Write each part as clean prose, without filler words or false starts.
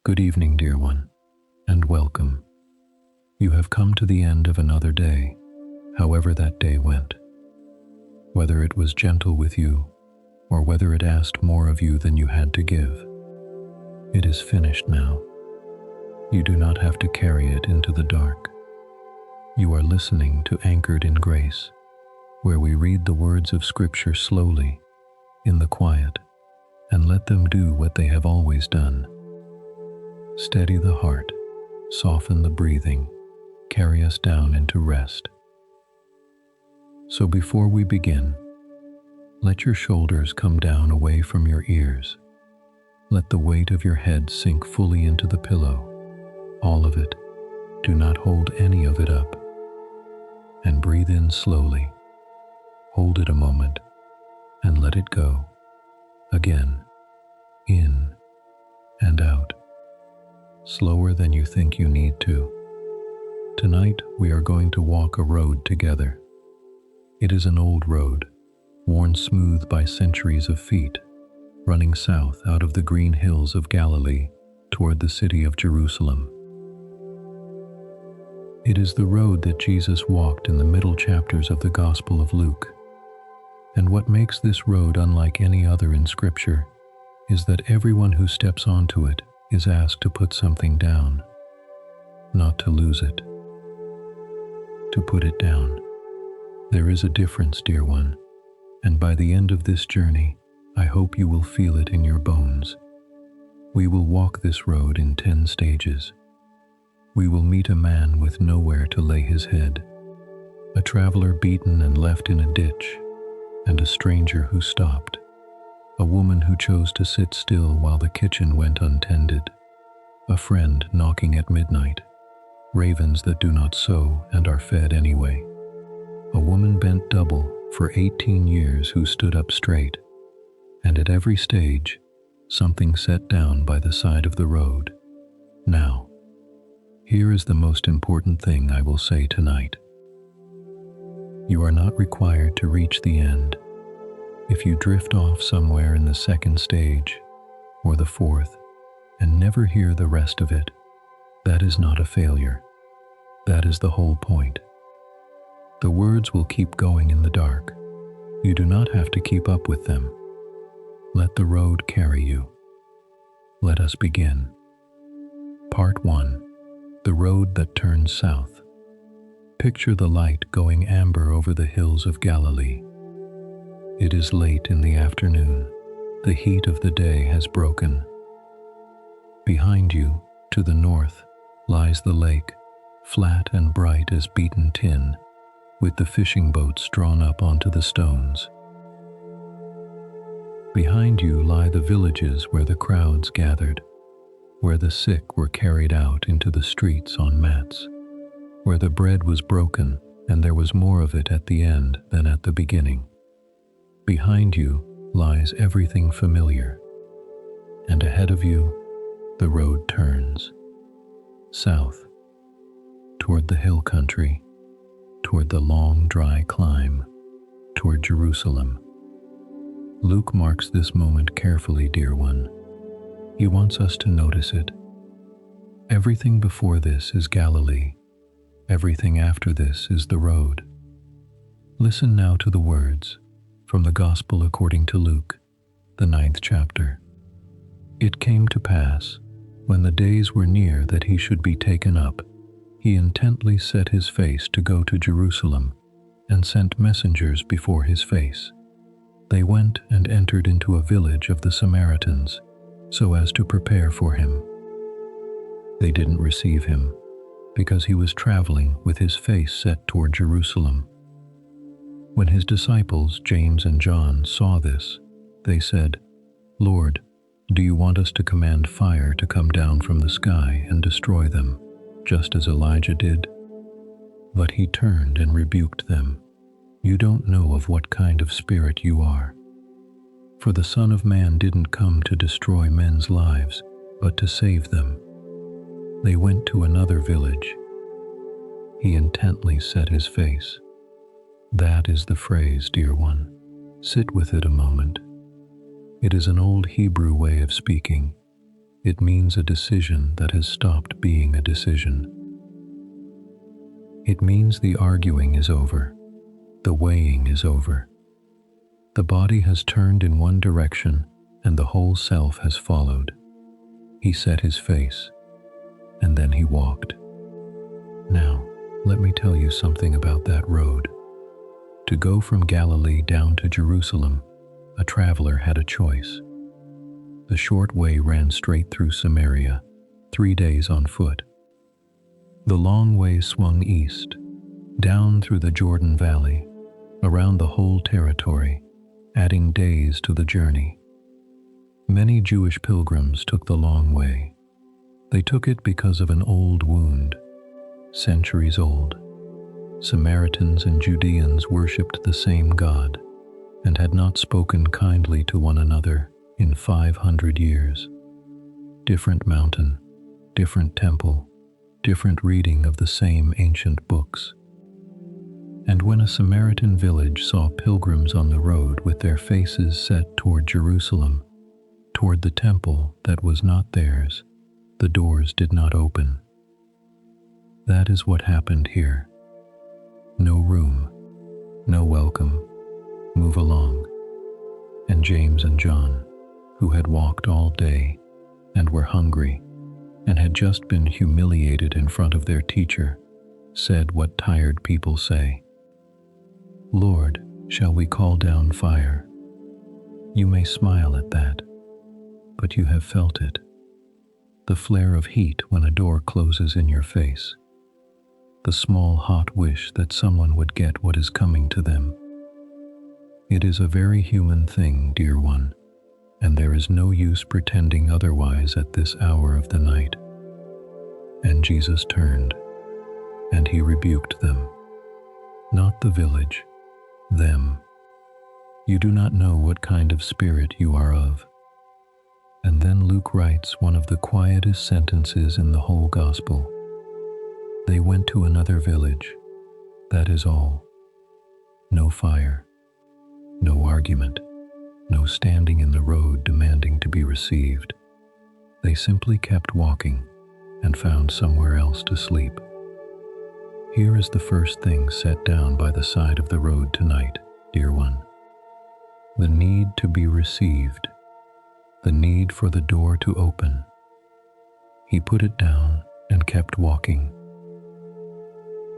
Good evening, dear one, and welcome. You have come to the end of another day, however that day went. Whether it was gentle with you, or whether it asked more of you than you had to give, it is finished now. You do not have to carry it into the dark. You are listening to Anchored in Grace, where we read the words of Scripture slowly, in the quiet, and let them do what they have always done. Steady the heart, soften the breathing, carry us down into rest. So before we begin, let your shoulders come down away from your ears. Let the weight of your head sink fully into the pillow, all of it. Do not hold any of it up. And breathe in slowly. Hold it a moment and let it go. Again, in and out. Slower than you think you need to. Tonight we are going to walk a road together. It is an old road, worn smooth by centuries of feet, running south out of the green hills of Galilee toward the city of Jerusalem. It is the road that Jesus walked in the middle chapters of the Gospel of Luke. And what makes this road unlike any other in Scripture is that everyone who steps onto it is asked to put something down, not to lose it, to put it down. There is a difference, dear one, and by the end of this journey, I hope you will feel it in your bones. We will walk this road in 10 stages. We will meet a man with nowhere to lay his head, a traveler beaten and left in a ditch, and a stranger who stopped, a woman who chose to sit still while the kitchen went untended, a friend knocking at midnight, ravens that do not sow and are fed anyway, a woman bent double for 18 years who stood up straight, and at every stage, something set down by the side of the road. Now, here is the most important thing I will say tonight. You are not required to reach the end. If you drift off somewhere in the 2nd stage, or the 4th, and never hear the rest of it, that is not a failure. That is the whole point. The words will keep going in the dark. You do not have to keep up with them. Let the road carry you. Let us begin. Part 1. The road that turns south. Picture the light going amber over the hills of Galilee. It is late in the afternoon. The heat of the day has broken. Behind you, to the north, lies the lake, flat and bright as beaten tin, with the fishing boats drawn up onto the stones. Behind you lie the villages where the crowds gathered, where the sick were carried out into the streets on mats, where the bread was broken and there was more of it at the end than at the beginning. Behind you lies everything familiar, and ahead of you, the road turns south, toward the hill country, toward the long dry climb, toward Jerusalem. Luke marks this moment carefully, dear one. He wants us to notice it. Everything before this is Galilee. Everything after this is the road. Listen now to the words from the Gospel according to Luke, the 9th chapter. It came to pass, when the days were near that he should be taken up, he intently set his face to go to Jerusalem, and sent messengers before his face. They went and entered into a village of the Samaritans, so as to prepare for him. They didn't receive him, because he was traveling with his face set toward Jerusalem. When his disciples, James and John, saw this, they said, "Lord, do you want us to command fire to come down from the sky and destroy them, just as Elijah did?" But he turned and rebuked them. "You don't know of what kind of spirit you are. For the Son of Man didn't come to destroy men's lives, but to save them." They went to another village. He intently set his face. That is the phrase, dear one. Sit with it a moment. It is an old Hebrew way of speaking. It means a decision that has stopped being a decision. It means the arguing is over, the weighing is over. The body has turned in one direction and the whole self has followed. He set his face, and then he walked. Now, let me tell you something about that road. To go from Galilee down to Jerusalem, a traveler had a choice. The short way ran straight through Samaria, 3 days on foot. The long way swung east, down through the Jordan Valley, around the whole territory, adding days to the journey. Many Jewish pilgrims took the long way. They took it because of an old wound, centuries old. Samaritans and Judeans worshipped the same God and had not spoken kindly to one another in 500 years. Different mountain, different temple, different reading of the same ancient books. And when a Samaritan village saw pilgrims on the road with their faces set toward Jerusalem, toward the temple that was not theirs, the doors did not open. That is what happened here. No room, no welcome, move along. And James and John, who had walked all day and were hungry and had just been humiliated in front of their teacher, said what tired people say, "Lord, shall we call down fire?" You may smile at that, but you have felt it. The flare of heat when a door closes in your face. The small hot wish that someone would get what is coming to them. It is a very human thing, dear one, and there is no use pretending otherwise at this hour of the night. And Jesus turned, and he rebuked them. Not the village, them. You do not know what kind of spirit you are of. And then Luke writes one of the quietest sentences in the whole gospel. They went to another village, that is all. No fire, no argument, no standing in the road demanding to be received. They simply kept walking and found somewhere else to sleep. Here is the first thing set down by the side of the road tonight, dear one. The need to be received, the need for the door to open. He put it down and kept walking.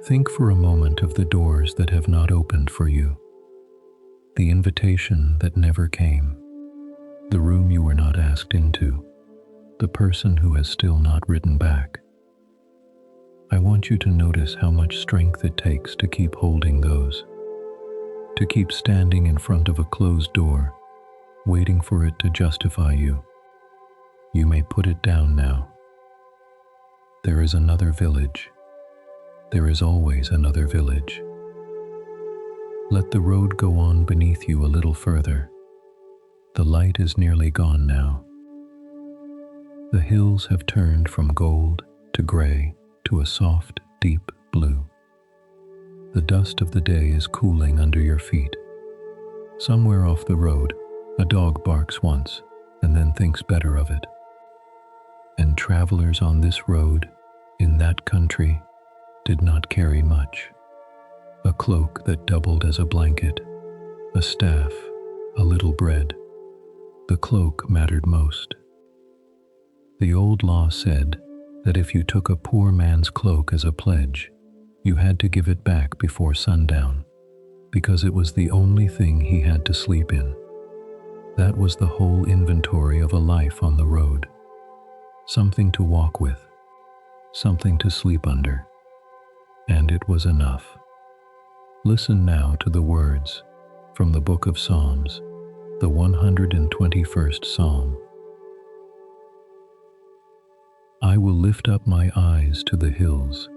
Think for a moment of the doors that have not opened for you, the invitation that never came, the room you were not asked into, the person who has still not written back. I want you to notice how much strength it takes to keep holding those, to keep standing in front of a closed door, waiting for it to justify you. You may put it down now. There is another village. There is always another village. Let the road go on beneath you a little further. The light is nearly gone now. The hills have turned from gold to gray to a soft, deep blue. The dust of the day is cooling under your feet. Somewhere off the road, a dog barks once and then thinks better of it. And travelers on this road, in that country, did not carry much. A cloak that doubled as a blanket, a staff, a little bread. The cloak mattered most. The old law said that if you took a poor man's cloak as a pledge, you had to give it back before sundown, because it was the only thing he had to sleep in. That was the whole inventory of a life on the road. Something to walk with, something to sleep under. And it was enough. Listen now to the words from the book of Psalms, the 121st Psalm. I will lift up my eyes to the hills.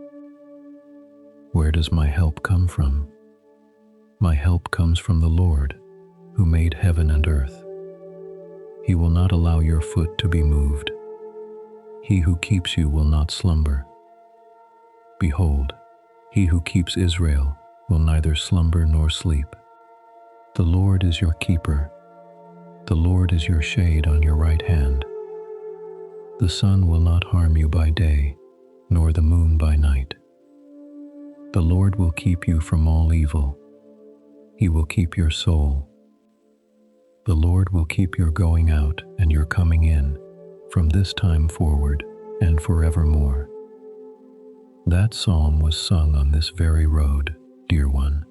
Where does my help come from? My help comes from the Lord, who made heaven and earth. He will not allow your foot to be moved. He who keeps you will not slumber. Behold, he who keeps Israel will neither slumber nor sleep. The Lord is your keeper. The Lord is your shade on your right hand. The sun will not harm you by day, nor the moon by night. The Lord will keep you from all evil. He will keep your soul. The Lord will keep your going out and your coming in from this time forward and forevermore. That psalm was sung on this very road, dear one.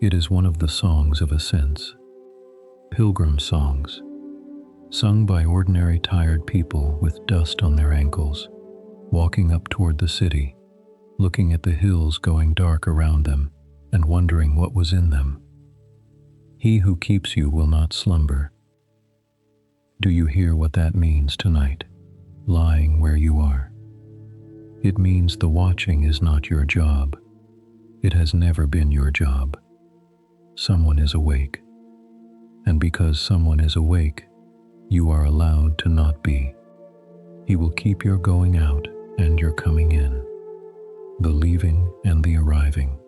It is one of the songs of ascents, pilgrim songs, sung by ordinary tired people with dust on their ankles, walking up toward the city, looking at the hills going dark around them and wondering what was in them. He who keeps you will not slumber. Do you hear what that means tonight, lying where you are? It means the watching is not your job. It has never been your job. Someone is awake. And because someone is awake, you are allowed to not be. He will keep your going out and your coming in, the leaving and the arriving.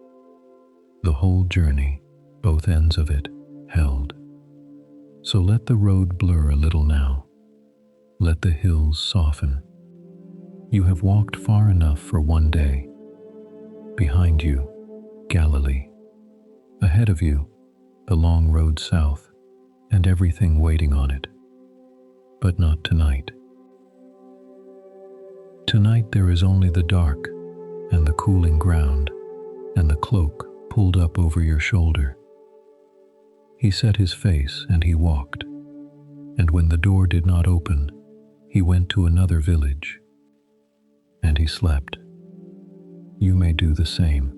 The whole journey, both ends of it, held. So let the road blur a little now. Let the hills soften. You have walked far enough for one day. Behind you, Galilee. Ahead of you, the long road south, and everything waiting on it. But not tonight. Tonight there is only the dark, and the cooling ground, and the cloak pulled up over your shoulder. He set his face and he walked, and when the door did not open, he went to another village, and he slept. You may do the same.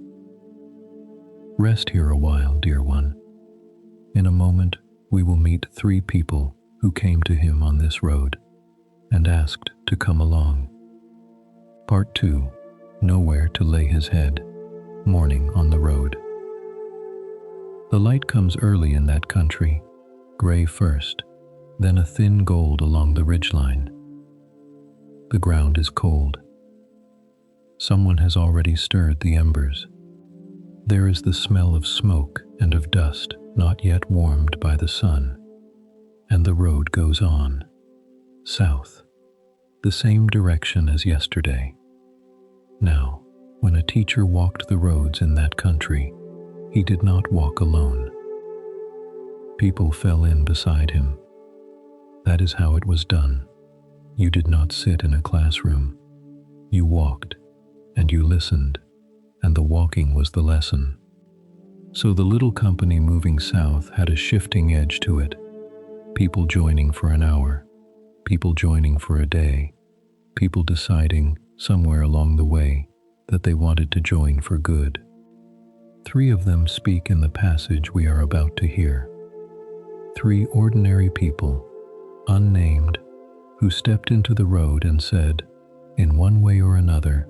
Rest here a while, dear one. In a moment, we will meet 3 people who came to him on this road and asked to come along. Part 2, Nowhere to Lay His Head, Morning on the Road. The light comes early in that country, gray first, then a thin gold along the ridgeline. The ground is cold. Someone has already stirred the embers. There is the smell of smoke and of dust not yet warmed by the sun, and the road goes on, south, the same direction as yesterday. Now, when a teacher walked the roads in that country, he did not walk alone. People fell in beside him. That is how it was done. You did not sit in a classroom. You walked, and you listened, and the walking was the lesson. So the little company moving south had a shifting edge to it. People joining for an hour, people joining for a day, people deciding somewhere along the way that they wanted to join for good. 3 of them speak in the passage we are about to hear. 3 ordinary people, unnamed, who stepped into the road and said, in one way or another,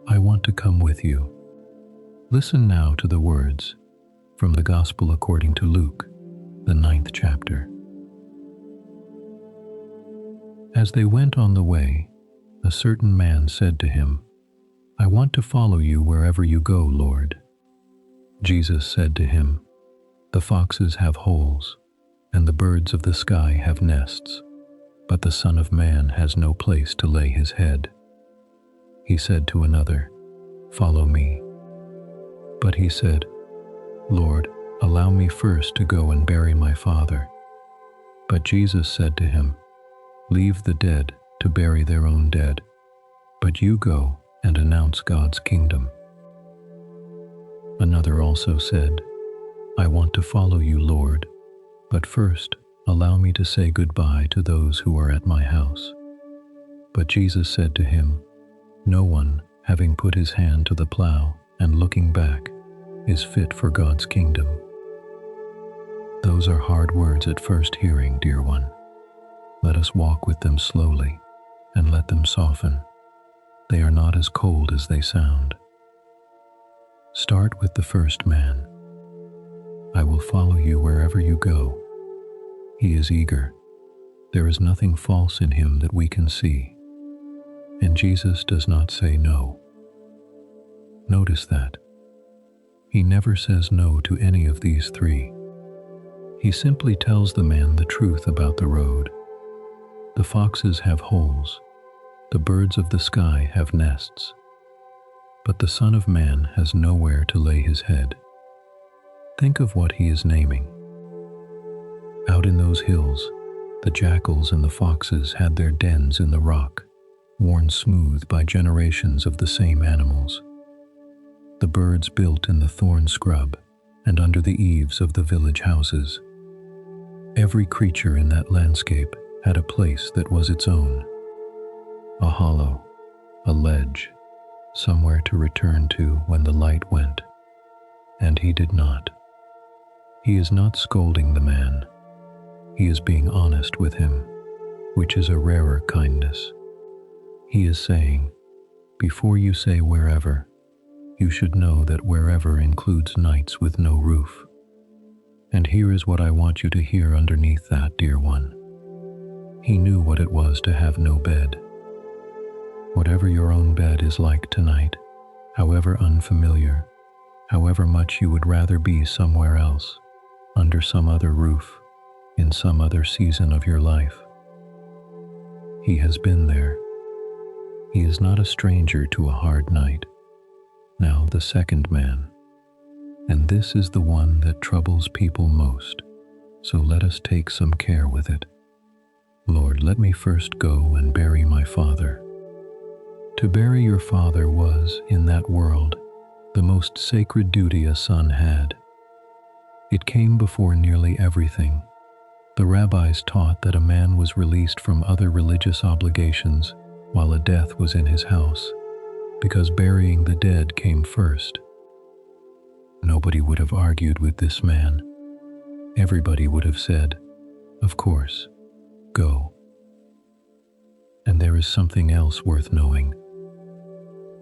I want to come with you. Listen now to the words from the Gospel according to Luke, the 9th chapter. As they went on the way, a certain man said to him, I want to follow you wherever you go, Lord. Jesus said to him, The foxes have holes, and the birds of the sky have nests, but the Son of Man has no place to lay his head. He said to another, Follow me. But he said, Lord, allow me first to go and bury my father. But Jesus said to him, Leave the dead to bury their own dead, but you go and announce God's kingdom. Another also said, I want to follow you, Lord, but first allow me to say goodbye to those who are at my house. But Jesus said to him, No one, having put his hand to the plow and looking back, is fit for God's kingdom. Those are hard words at first hearing, dear one. Let us walk with them slowly and let them soften. They are not as cold as they sound. Start with the first man. I will follow you wherever you go. He is eager. There is nothing false in him that we can see. And Jesus does not say no. Notice that. He never says no to any of these 3. He simply tells the man the truth about the road. The foxes have holes, The birds of the sky have nests, but the Son of Man has nowhere to lay his head. Think of what he is naming. Out in those hills, the jackals and the foxes had their dens in the rock, worn smooth by generations of the same animals. The birds built in the thorn scrub and under the eaves of the village houses. Every creature in that landscape had a place that was its own. A hollow, a ledge, somewhere to return to when the light went. And he did not. He is not scolding the man. He is being honest with him, which is a rarer kindness. He is saying, before you say wherever, you should know that wherever includes nights with no roof. And here is what I want you to hear underneath that, dear one. He knew what it was to have no bed. Whatever your own bed is like tonight, however unfamiliar, however much you would rather be somewhere else, under some other roof, in some other season of your life. He has been there. He is not a stranger to a hard night. Now the second man. And this is the one that troubles people most, so let us take some care with it. Lord, let me first go and bury my father. To bury your father was, in that world, the most sacred duty a son had. It came before nearly everything. The rabbis taught that a man was released from other religious obligations while a death was in his house, because burying the dead came first. Nobody would have argued with this man. Everybody would have said, of course, go. And there is something else worth knowing.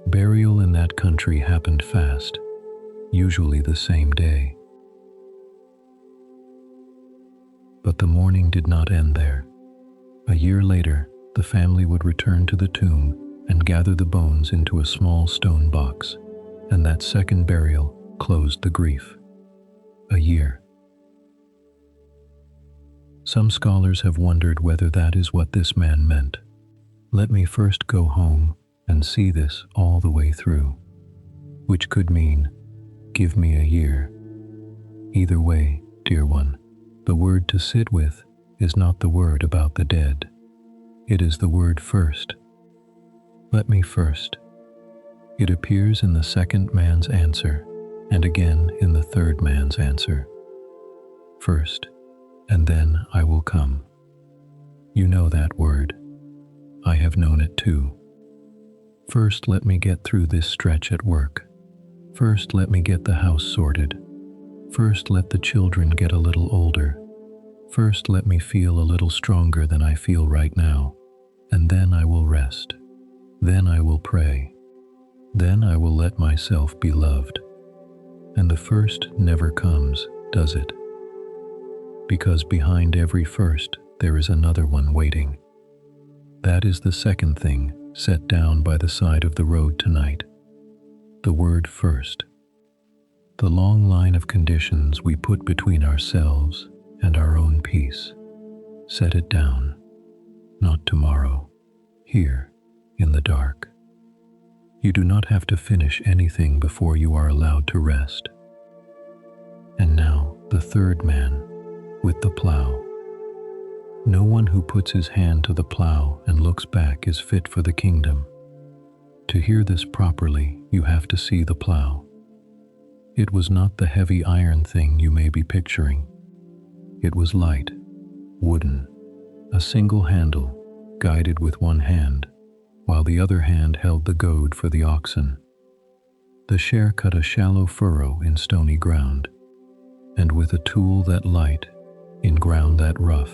Burial in that country happened fast, usually the same day. But the mourning did not end there. A year later, the family would return to the tomb and gather the bones into a small stone box, and that second burial closed the grief. A year. Some scholars have wondered whether that is what this man meant. Let me first go home and see this all the way through, which could mean, give me a year. Either way, dear one, the word to sit with is not the word about the dead. It is the word first. Let me first. It appears in the second man's answer, and again in the third man's answer. First, and then I will come. You know that word. I have known it too. First, let me get through this stretch at work. First, let me get the house sorted. First, let the children get a little older. First, let me feel a little stronger than I feel right now, and then I will rest. Then I will pray. Then I will let myself be loved. And the first never comes, does it? Because behind every first, there is another one waiting. That is the second thing set down by the side of the road tonight. The word first. The long line of conditions we put between ourselves and our own peace. Set it down. Not tomorrow. Here, in the dark. You do not have to finish anything before you are allowed to rest. And now, the third man, with the plow. No one who puts his hand to the plow and looks back is fit for the kingdom. To hear this properly, you have to see the plow. It was not the heavy iron thing you may be picturing. It was light, wooden, a single handle, guided with one hand, while the other hand held the goad for the oxen. The share cut a shallow furrow in stony ground, and with a tool that light, in ground that rough,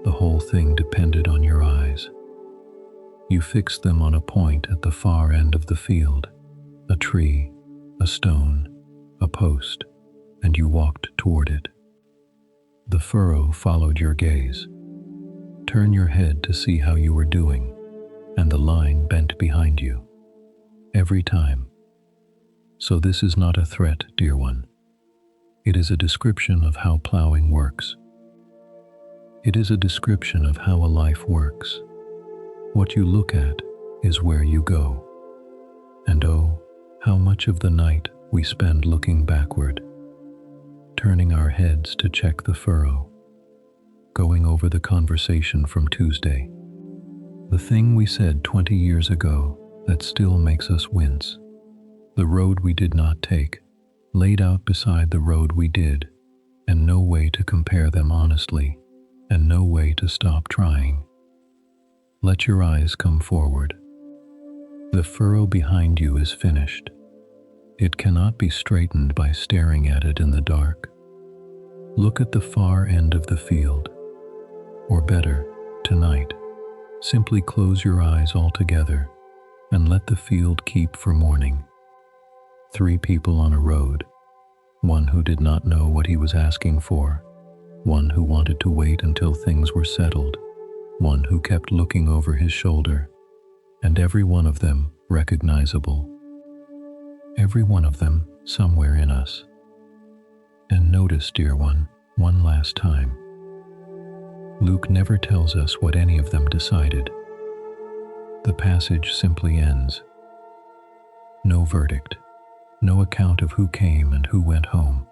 the whole thing depended on your eyes. You fixed them on a point at the far end of the field, a tree, a stone, a post, and you walked toward it. The furrow followed your gaze. Turn your head to see how you were doing, and the line bent behind you. Every time. So this is not a threat, dear one. It is a description of how plowing works. It is a description of how a life works. What you look at is where you go. And oh, how much of the night we spend looking backward, turning our heads to check the furrow, going over the conversation from Tuesday, the thing we said 20 years ago that still makes us wince, the road we did not take, laid out beside the road we did, and no way to compare them honestly, and no way to stop trying. Let your eyes come forward. The furrow behind you is finished. It cannot be straightened by staring at it in the dark. Look at the far end of the field. Or better, tonight, simply close your eyes altogether and let the field keep for morning. 3 people on a road, one who did not know what he was asking for, one who wanted to wait until things were settled, one who kept looking over his shoulder, and every one of them recognizable. Every one of them somewhere in us. And notice, dear one last time. Luke never tells us what any of them decided. The passage simply ends. No verdict, no account of who came and who went home.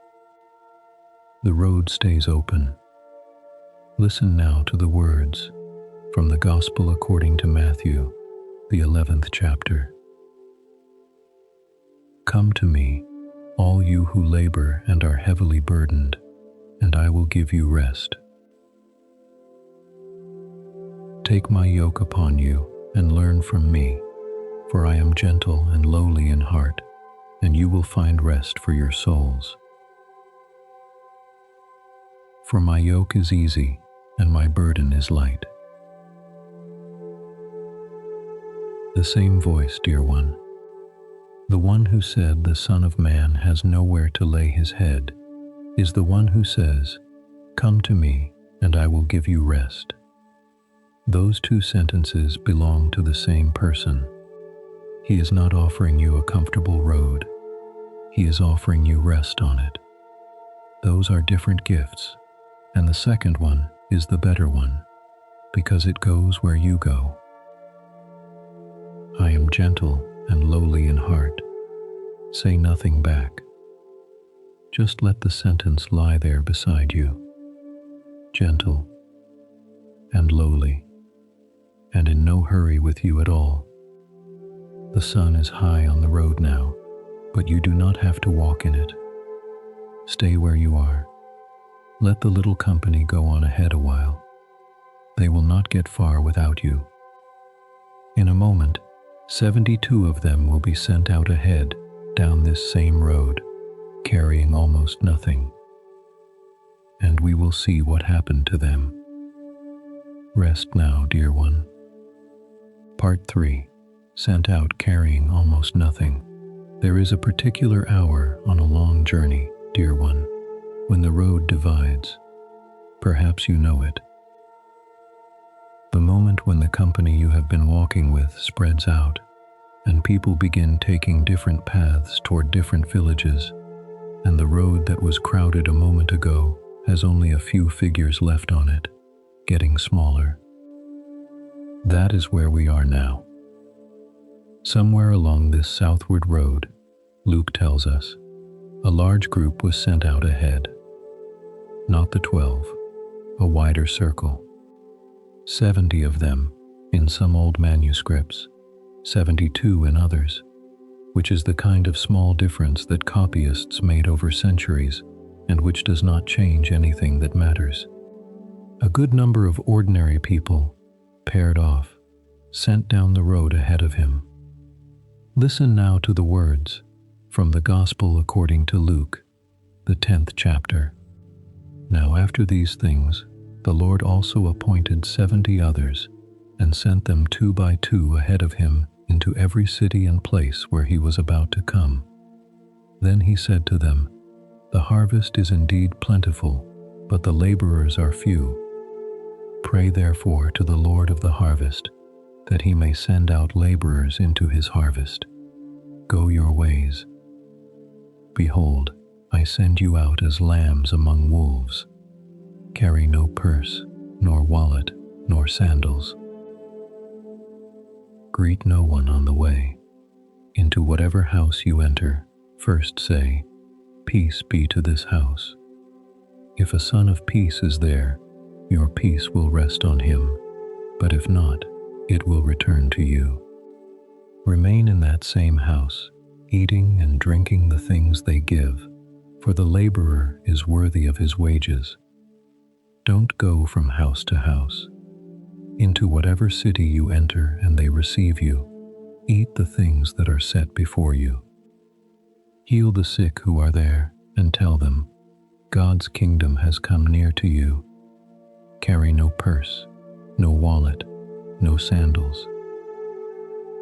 The road stays open. Listen now to the words from the Gospel according to Matthew, the 11th chapter. Come to me, all you who labor and are heavily burdened, and I will give you rest. Take my yoke upon you and learn from me, for I am gentle and lowly in heart, and you will find rest for your souls. For my yoke is easy and my burden is light. The same voice, dear one, the one who said the Son of Man has nowhere to lay his head, is the one who says, Come to me and I will give you rest. Those 2 sentences belong to the same person. He is not offering you a comfortable road. He is offering you rest on it. Those are different gifts, and the second one is the better one, because it goes where you go. I am gentle and lowly in heart. Say nothing back. Just let the sentence lie there beside you. Gentle and lowly, and in no hurry with you at all. The sun is high on the road now, but you do not have to walk in it. Stay where you are. Let the little company go on ahead a while. They will not get far without you. In a moment, 72 of them will be sent out ahead down this same road, carrying almost nothing. And we will see what happened to them. Rest now, dear one. Part 3. Sent out carrying almost nothing. There is a particular hour on a long journey, dear one, when the road divides. Perhaps you know it. The moment when the company you have been walking with spreads out, and people begin taking different paths toward different villages, and the road that was crowded a moment ago has only a few figures left on it, getting smaller. That is where we are now. Somewhere along this southward road, Luke tells us, a large group was sent out ahead. Not the 12, a wider circle. 70 of them in some old manuscripts, 72 in others, which is the kind of small difference that copyists made over centuries and which does not change anything that matters. A good number of ordinary people, paired off, sent down the road ahead of him. Listen now to the words from the Gospel according to Luke, the 10th chapter. Now after these things, the Lord also appointed 70 others, and sent them 2 by 2 ahead of him into every city and place where he was about to come. Then he said to them, The harvest is indeed plentiful, but the laborers are few. Pray therefore to the Lord of the harvest, that he may send out laborers into his harvest. Go your ways. Behold, I send you out as lambs among wolves. Carry no purse, nor wallet, nor sandals. Greet no one on the way. Into whatever house you enter, first say, "Peace be to this house." If a son of peace is there, your peace will rest on him, but if not, it will return to you. Remain in that same house, eating and drinking the things they give, for the laborer is worthy of his wages. Don't go from house to house. Into whatever city you enter and they receive you, eat the things that are set before you. Heal the sick who are there and tell them, God's kingdom has come near to you. Carry no purse, no wallet, no sandals.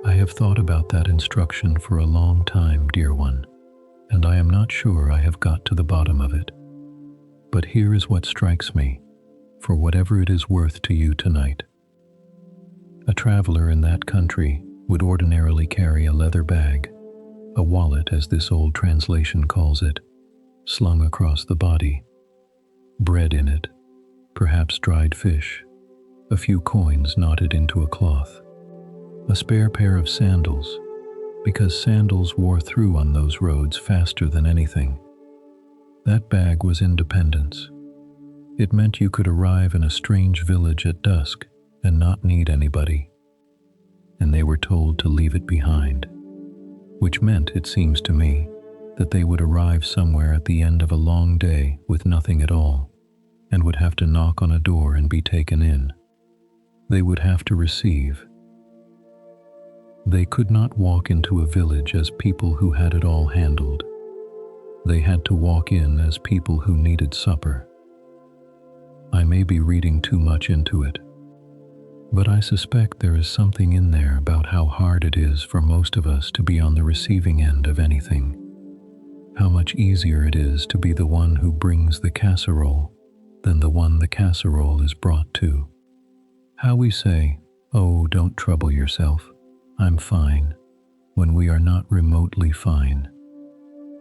I have thought about that instruction for a long time, dear one, and I am not sure I have got to the bottom of it. But here is what strikes me, for whatever it is worth to you tonight. A traveler in that country would ordinarily carry a leather bag, a wallet as this old translation calls it, slung across the body, bread in it, perhaps dried fish, a few coins knotted into a cloth, a spare pair of sandals, because sandals wore through on those roads faster than anything. That bag was independence. It meant you could arrive in a strange village at dusk and not need anybody, and they were told to leave it behind, which meant, it seems to me, that they would arrive somewhere at the end of a long day with nothing at all, and would have to knock on a door and be taken in. They would have to receive. They could not walk into a village as people who had it all handled. They had to walk in as people who needed supper. I may be reading too much into it, but I suspect there is something in there about how hard it is for most of us to be on the receiving end of anything. How much easier it is to be the one who brings the casserole than the one the casserole is brought to. How we say, "Oh, don't trouble yourself, I'm fine," when we are not remotely fine.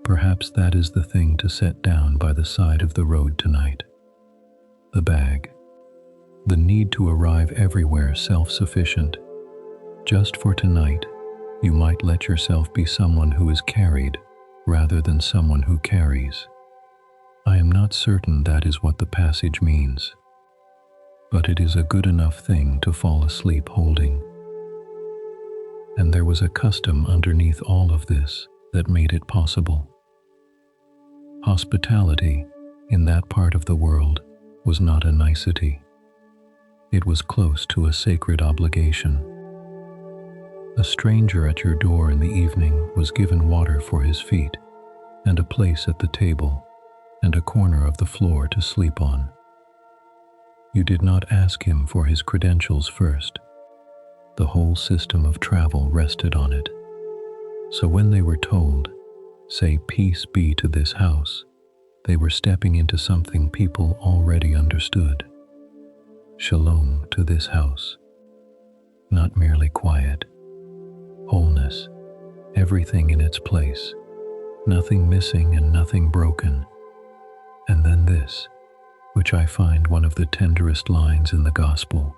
Perhaps that is the thing to set down by the side of the road tonight. The bag. The need to arrive everywhere self-sufficient. Just for tonight, you might let yourself be someone who is carried rather than someone who carries. I am not certain that is what the passage means, but it is a good enough thing to fall asleep holding. And there was a custom underneath all of this that made it possible. Hospitality in that part of the world was not a nicety. It was close to a sacred obligation. A stranger at your door in the evening was given water for his feet, and a place at the table, and a corner of the floor to sleep on. You did not ask him for his credentials first. The whole system of travel rested on it. So when they were told, "Say peace be to this house," they were stepping into something people already understood. Shalom to this house. Not merely quiet, wholeness, everything in its place, nothing missing and nothing broken. And then this, which I find one of the tenderest lines in the gospel.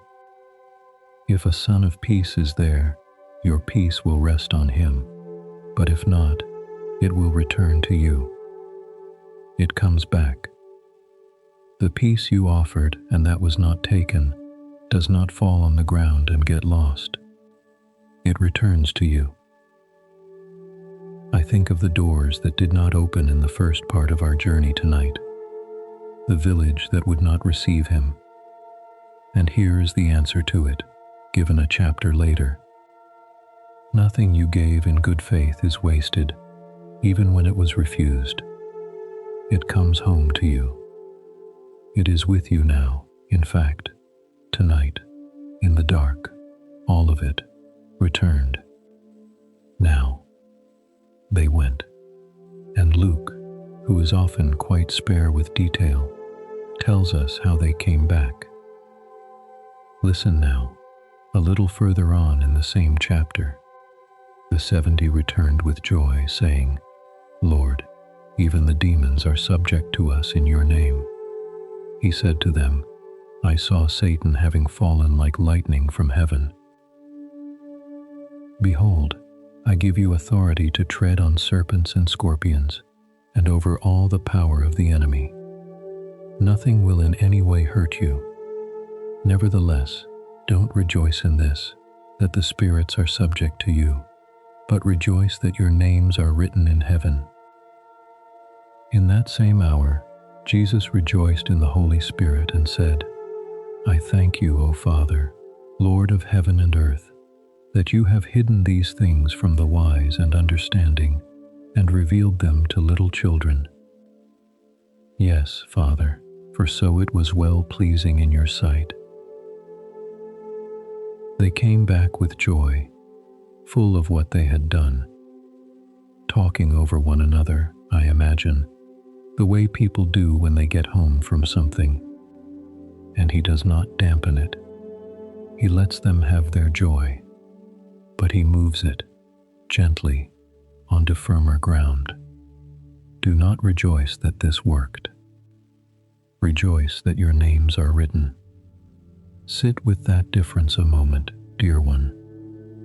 If a son of peace is there, your peace will rest on him, but if not, it will return to you. It comes back. The peace you offered and that was not taken does not fall on the ground and get lost. It returns to you. I think of the doors that did not open in the first part of our journey tonight, the village that would not receive him. And here is the answer to it, given a chapter later. Nothing you gave in good faith is wasted, even when it was refused. It comes home to you. It is with you now, in fact, tonight, in the dark, all of it, returned. Now, they went. And Luke, who is often quite spare with detail, tells us how they came back. Listen now, a little further on in the same chapter. The 70 returned with joy, saying, "Lord, even the demons are subject to us in your name." He said to them, "I saw Satan having fallen like lightning from heaven." Behold, I give you authority to tread on serpents and scorpions, and over all the power of the enemy. Nothing will in any way hurt you. Nevertheless, don't rejoice in this, that the spirits are subject to you, but rejoice that your names are written in heaven." In that same hour, Jesus rejoiced in the Holy Spirit and said, "I thank you, O Father, Lord of heaven and earth, that you have hidden these things from the wise and understanding and revealed them to little children. Yes, Father, for so it was well-pleasing in your sight." They came back with joy, full of what they had done, talking over one another, I imagine, the way people do when they get home from something. And he does not dampen it. He lets them have their joy, but he moves it gently onto firmer ground. Do not rejoice that this worked. Rejoice that your names are written. Sit with that difference a moment, dear one,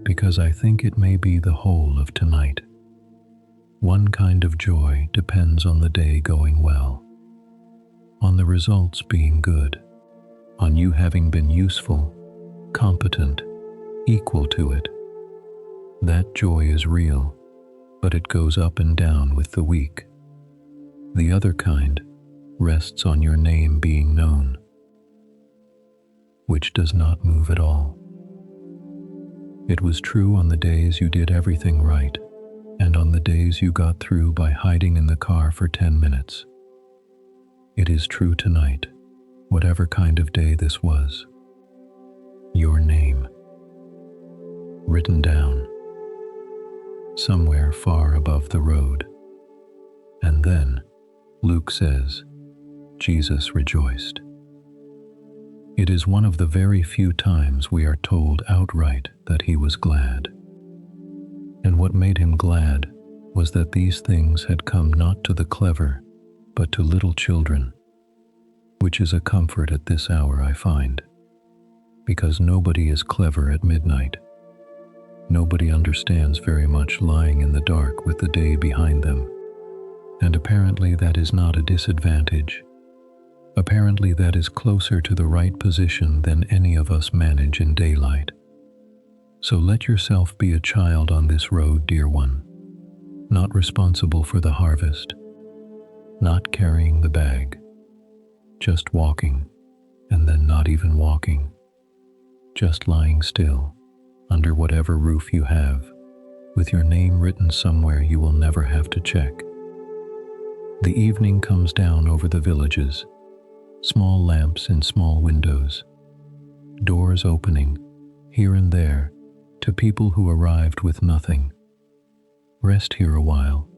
because I think it may be the whole of tonight. One kind of joy depends on the day going well, on the results being good, on you having been useful, competent, equal to it. That joy is real, but it goes up and down with the week. The other kind rests on your name being known, which does not move at all. It was true on the days you did everything right, and on the days you got through by hiding in the car for 10 minutes. It is true tonight, whatever kind of day this was. Your name, written down, somewhere far above the road. And then, Luke says, Jesus rejoiced. It is one of the very few times we are told outright that he was glad. And what made him glad was that these things had come not to the clever, but to little children, which is a comfort at this hour, I find, because nobody is clever at midnight. Nobody understands very much lying in the dark with the day behind them, and apparently that is not a disadvantage. Apparently that is closer to the right position than any of us manage in daylight. So let yourself be a child on this road, dear one, not responsible for the harvest, not carrying the bag, just walking, and then not even walking, just lying still, under whatever roof you have, with your name written somewhere you will never have to check. The evening comes down over the villages, small lamps in small windows, doors opening, here and there, to people who arrived with nothing. Rest here a while.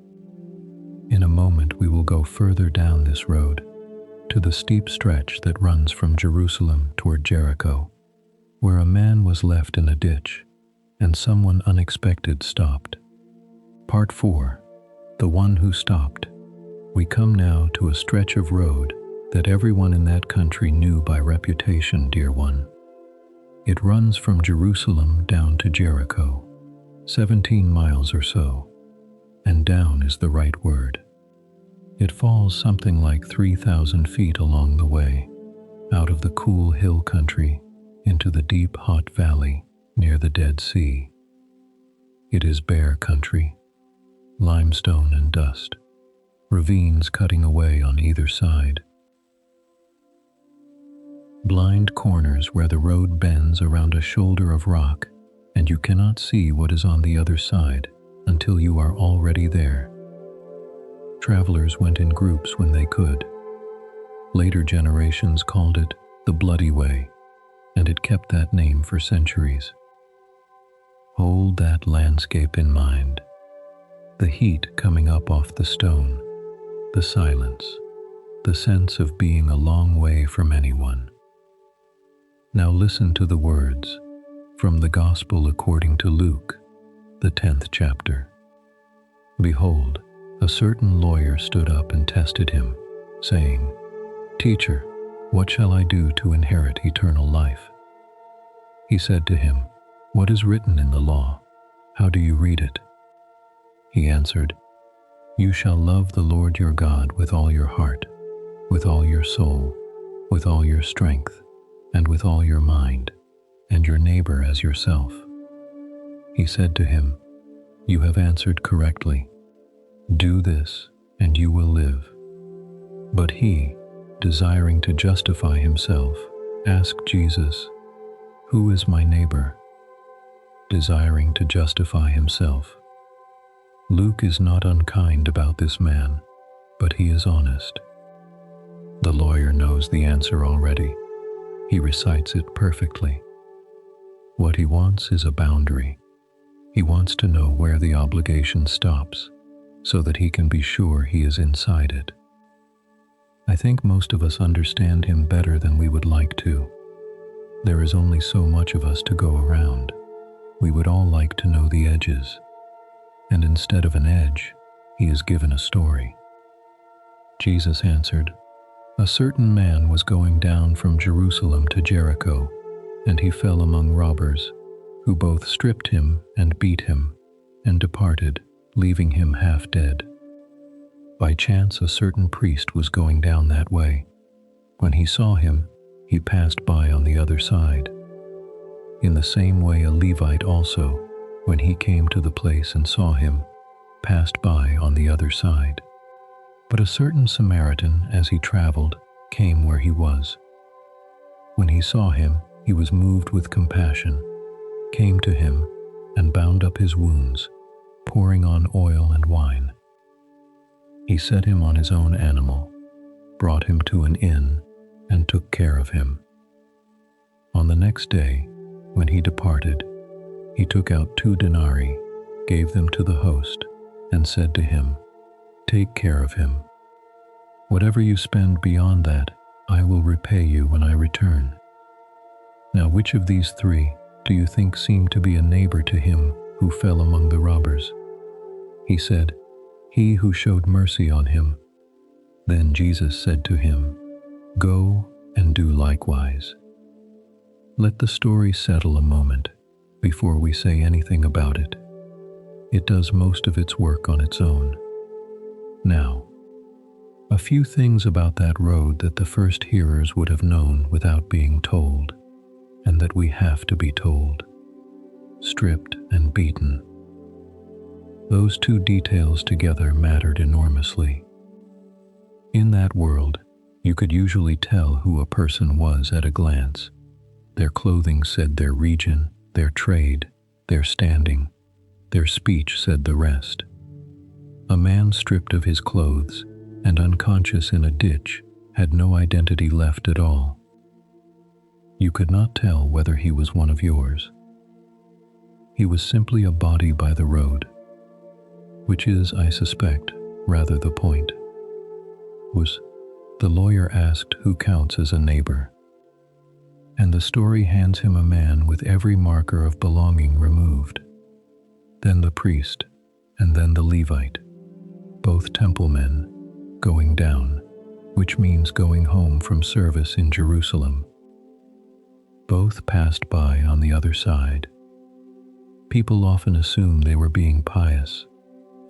In a moment we will go further down this road, to the steep stretch that runs from Jerusalem toward Jericho, where a man was left in a ditch, and someone unexpected stopped. Part 4. The one who stopped. We come now to a stretch of road that everyone in that country knew by reputation, dear one. It runs from Jerusalem down to Jericho, 17 miles or so, and down is the right word. It falls something like 3,000 feet along the way, out of the cool hill country into the deep hot valley near the Dead Sea. It is bare country, limestone and dust, ravines cutting away on either side. Blind corners where the road bends around a shoulder of rock, and you cannot see what is on the other side until you are already there. Travelers went in groups when they could. Later generations called it the Bloody Way, and it kept that name for centuries. Hold that landscape in mind. The heat coming up off the stone, the silence, the sense of being a long way from anyone. Now listen to the words from the Gospel according to Luke, the 10th chapter. Behold, a certain lawyer stood up and tested him, saying, "Teacher, what shall I do to inherit eternal life?" He said to him, "What is written in the law? How do you read it?" He answered, "You shall love the Lord your God with all your heart, with all your soul, with all your strength, and with all your mind, and your neighbor as yourself." He said to him, "You have answered correctly. Do this, and you will live." But he, desiring to justify himself, asked Jesus, "Who is my neighbor?" Desiring to justify himself. Luke is not unkind about this man, but he is honest. The lawyer knows the answer already. He recites it perfectly. What he wants is a boundary. He wants to know where the obligation stops, so that he can be sure he is inside it. I think most of us understand him better than we would like to. There is only so much of us to go around. We would all like to know the edges. And instead of an edge, he is given a story. Jesus answered, "A certain man was going down from Jerusalem to Jericho, and he fell among robbers, who both stripped him and beat him, and departed, leaving him half dead. By chance a certain priest was going down that way. When he saw him, he passed by on the other side. In the same way a Levite also, when he came to the place and saw him, passed by on the other side. But a certain Samaritan, as he traveled, came where he was. When he saw him, he was moved with compassion, came to him, and bound up his wounds, pouring on oil and wine. He set him on his own animal, brought him to an inn, and took care of him. On the next day, when he departed, he took out 2 denarii, gave them to the host, and said to him, "Take care of him. Whatever you spend beyond that, I will repay you when I return." Now which of these 3 do you think seemed to be a neighbor to him who fell among the robbers? He said, "He who showed mercy on him." Then Jesus said to him, "Go and do likewise." Let the story settle a moment before we say anything about it. It does most of its work on its own. Now, a few things about that road that the first hearers would have known without being told, and that we have to be told. Stripped and beaten. Those 2 details together mattered enormously. In that world, you could usually tell who a person was at a glance. Their clothing said their region, their trade, their standing. Their speech said the rest. A man stripped of his clothes and unconscious in a ditch had no identity left at all. You could not tell whether he was one of yours. He was simply a body by the road, which is, I suspect, rather the point. The lawyer asked who counts as a neighbor, and the story hands him a man with every marker of belonging removed. Then the priest, and then the Levite, both temple men, going down, which means going home from service in Jerusalem. Both passed by on the other side. People often assume they were being pious,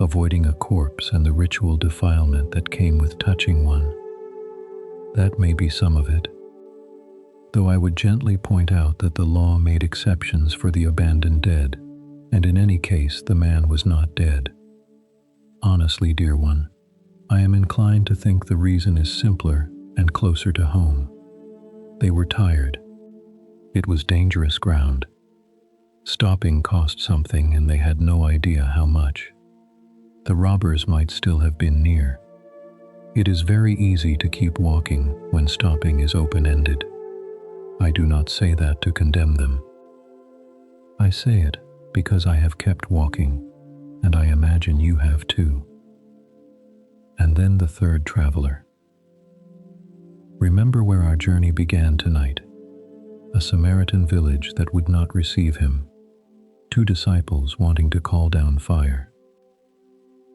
avoiding a corpse and the ritual defilement that came with touching one. That may be some of it, though I would gently point out that the law made exceptions for the abandoned dead, and in any case the man was not dead. Honestly, dear one, I am inclined to think the reason is simpler and closer to home. They were tired. It was dangerous ground. Stopping cost something and they had no idea how much. The robbers might still have been near. It is very easy to keep walking when stopping is open-ended. I do not say that to condemn them. I say it because I have kept walking, and I imagine you have too. And then the third traveler. Remember where our journey began tonight. A Samaritan village that would not receive him. 2 disciples wanting to call down fire.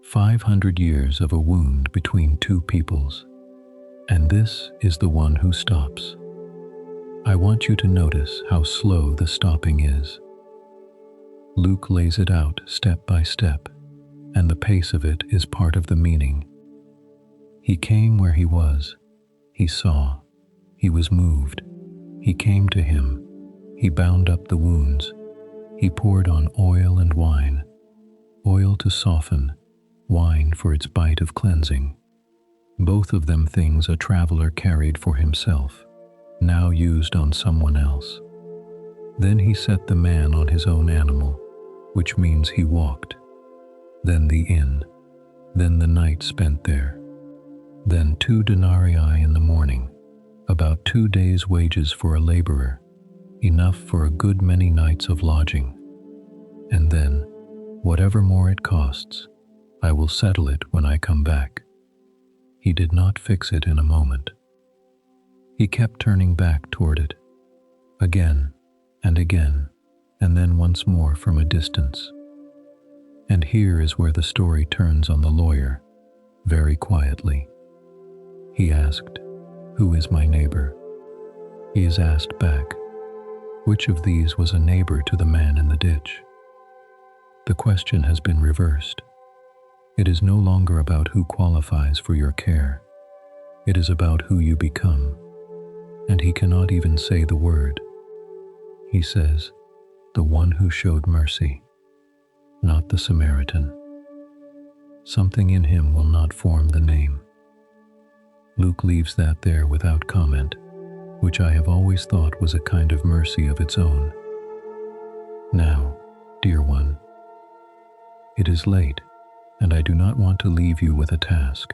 500 years of a wound between 2 peoples. And this is the one who stops. I want you to notice how slow the stopping is. Luke lays it out step by step, and the pace of it is part of the meaning. He came where he was. He saw. He was moved. He came to him. He bound up the wounds. He poured on oil and wine, oil to soften, wine for its bite of cleansing. Both of them things a traveler carried for himself, now used on someone else. Then he set the man on his own animal, which means he walked. Then the inn, then the night spent there. Then 2 denarii in the morning, about 2 days' wages for a laborer, enough for a good many nights of lodging. And then, whatever more it costs, I will settle it when I come back. He did not fix it in a moment. He kept turning back toward it, again and again, and then once more from a distance. And here is where the story turns on the lawyer, very quietly. He asked, "Who is my neighbor?" He is asked back, which of these was a neighbor to the man in the ditch? The question has been reversed. It is no longer about who qualifies for your care. It is about who you become. And he cannot even say the word. He says, the one who showed mercy, not the Samaritan. Something in him will not form the name. Luke leaves that there without comment, which I have always thought was a kind of mercy of its own. Now, dear one, it is late, and I do not want to leave you with a task.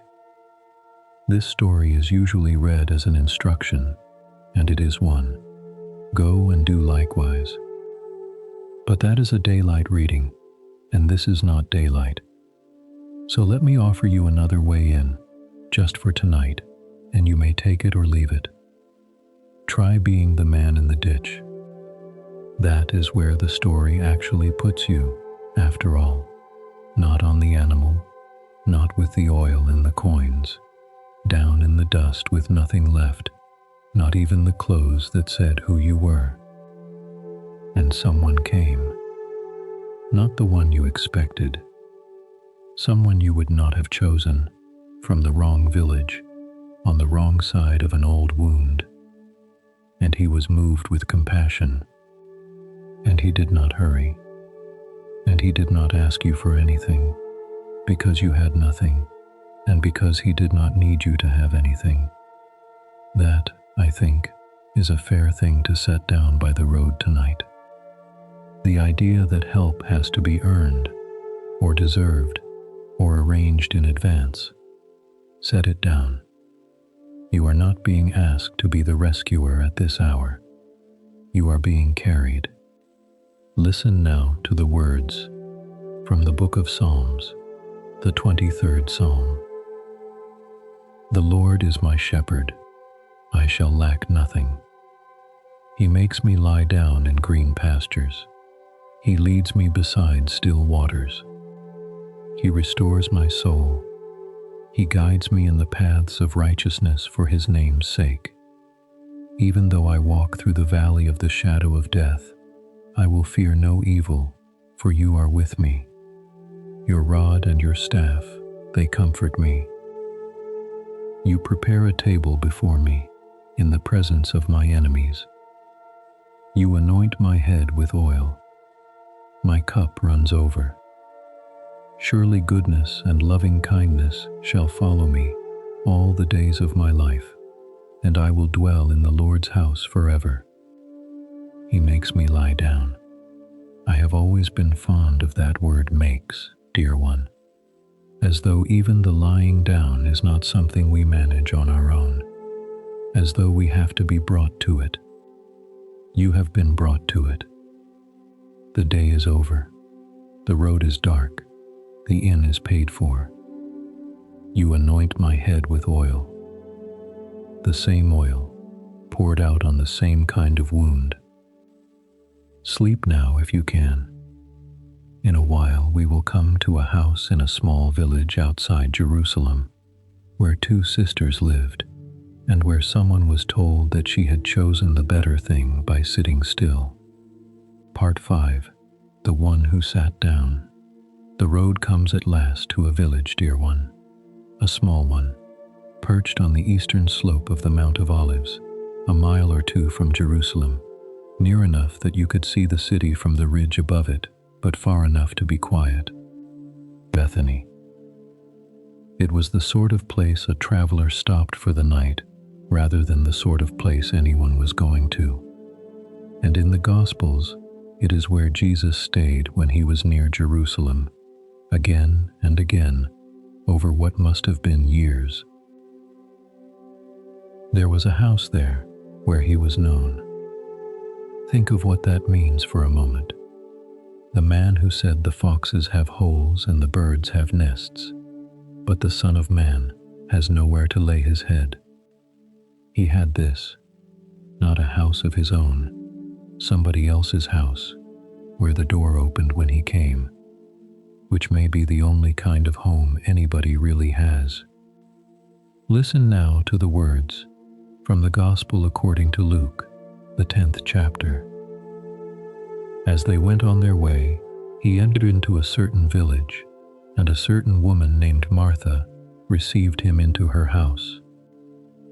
This story is usually read as an instruction, and it is one. Go and do likewise. But that is a daylight reading, and this is not daylight. So let me offer you another way in, just for tonight, and you may take it or leave it. Try being the man in the ditch. That is where the story actually puts you, after all. Not on the animal, not with the oil and the coins, down in the dust with nothing left, not even the clothes that said who you were. And someone came. Not the one you expected. Someone you would not have chosen, from the wrong village, on the wrong side of an old wound. And he was moved with compassion. And he did not hurry. And he did not ask you for anything, because you had nothing, and because he did not need you to have anything. That, I think, is a fair thing to set down by the road tonight. The idea that help has to be earned, or deserved, or arranged in advance. Set it down. You are not being asked to be the rescuer at this hour. You are being carried. Listen now to the words from the book of Psalms, the 23rd Psalm. The Lord is my shepherd, I shall lack nothing. He makes me lie down in green pastures. He leads me beside still waters. He restores my soul. He guides me in the paths of righteousness for his name's sake. Even though I walk through the valley of the shadow of death, I will fear no evil, for you are with me. Your rod and your staff, they comfort me. You prepare a table before me in the presence of my enemies. You anoint my head with oil. My cup runs over. Surely goodness and loving kindness shall follow me all the days of my life, and I will dwell in the Lord's house forever. He makes me lie down. I have always been fond of that word makes, dear one, as though even the lying down is not something we manage on our own, as though we have to be brought to it. You have been brought to it. The day is over. The road is dark. The inn is paid for. You anoint my head with oil. The same oil, poured out on the same kind of wound. Sleep now if you can. In a while we will come to a house in a small village outside Jerusalem, where 2 sisters lived, and where someone was told that she had chosen the better thing by sitting still. Part 5. the one who sat down. The road comes at last to a village, dear one, a small one, perched on the eastern slope of the Mount of Olives, a mile or two from Jerusalem, near enough that you could see the city from the ridge above it, but far enough to be quiet. Bethany. It was the sort of place a traveler stopped for the night, rather than the sort of place anyone was going to. And in the Gospels, it is where Jesus stayed when he was near Jerusalem, again and again, over what must have been years. There was a house there where he was known. Think of what that means for a moment. The man who said the foxes have holes and the birds have nests, but the Son of Man has nowhere to lay his head. He had this, not a house of his own, somebody else's house, where the door opened when he came, which may be the only kind of home anybody really has. Listen now to the words from the Gospel according to Luke, the 10th chapter. As they went on their way, he entered into a certain village, and a certain woman named Martha received him into her house.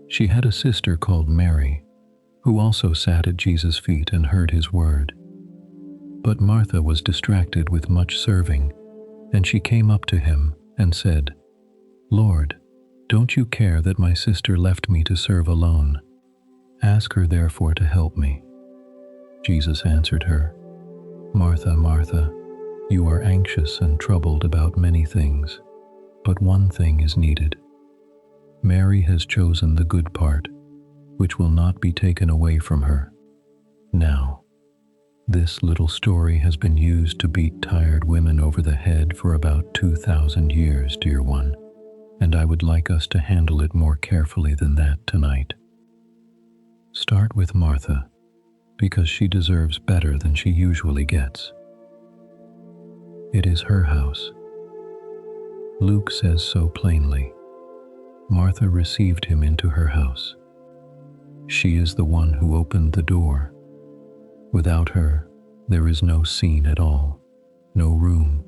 She had a sister called Mary, who also sat at Jesus' feet and heard his word. But Martha was distracted with much serving, and she came up to him and said, "Lord, don't you care that my sister left me to serve alone? Ask her therefore to help me." Jesus answered her, "Martha, Martha, you are anxious and troubled about many things, but one thing is needed. Mary has chosen the good part, which will not be taken away from her. Now, this little story has been used to beat tired women over the head for about 2,000 years, dear one, and I would like us to handle it more carefully than that tonight. Start with Martha, because she deserves better than she usually gets. It is her house. Luke says so plainly. Martha received him into her house. She is the one who opened the door. Without her, there is no scene at all, no room,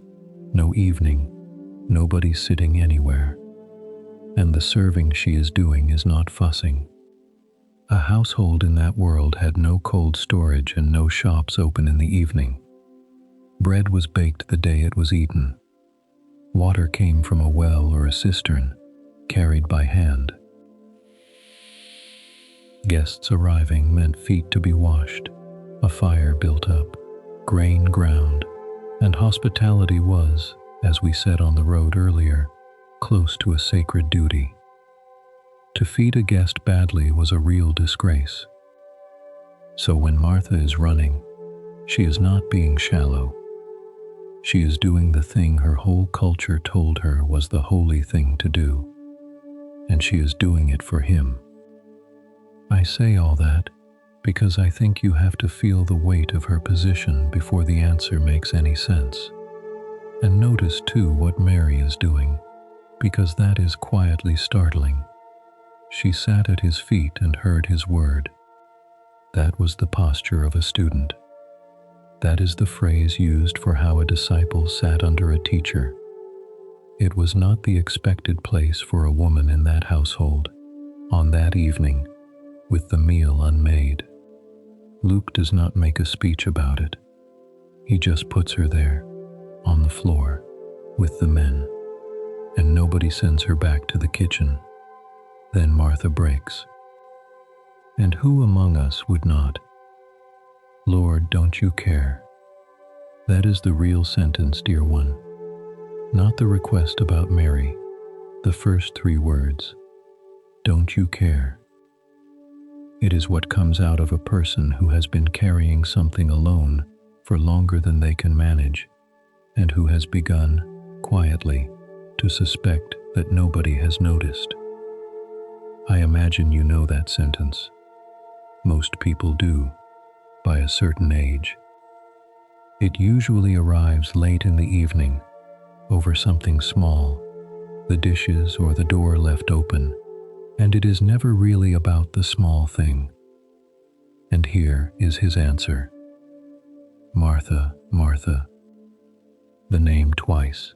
no evening, nobody sitting anywhere. And the serving she is doing is not fussing. A household in that world had no cold storage and no shops open in the evening. Bread was baked the day it was eaten. Water came from a well or a cistern, carried by hand. Guests arriving meant feet to be washed, a fire built up, grain ground, and hospitality was, as we said on the road earlier, close to a sacred duty. To feed a guest badly was a real disgrace. So when Martha is running, she is not being shallow. She is doing the thing her whole culture told her was the holy thing to do, and she is doing it for him. I say all that because I think you have to feel the weight of her position before the answer makes any sense. And notice too what Mary is doing, because that is quietly startling. She sat at his feet and heard his word. That was the posture of a student. That is the phrase used for how a disciple sat under a teacher. It was not the expected place for a woman in that household, on that evening, with the meal unmade. Luke does not make a speech about it. He just puts her there, on the floor, with the men, and nobody sends her back to the kitchen. Then Martha breaks. And who among us would not? Lord, don't you care? That is the real sentence, dear one. Not the request about Mary, the first 3 words. Don't you care? It is what comes out of a person who has been carrying something alone for longer than they can manage, and who has begun, quietly, to suspect that nobody has noticed. I imagine you know that sentence. Most people do, by a certain age. It usually arrives late in the evening, over something small, the dishes or the door left open, and it is never really about the small thing. And here is his answer. Martha, Martha, the name twice.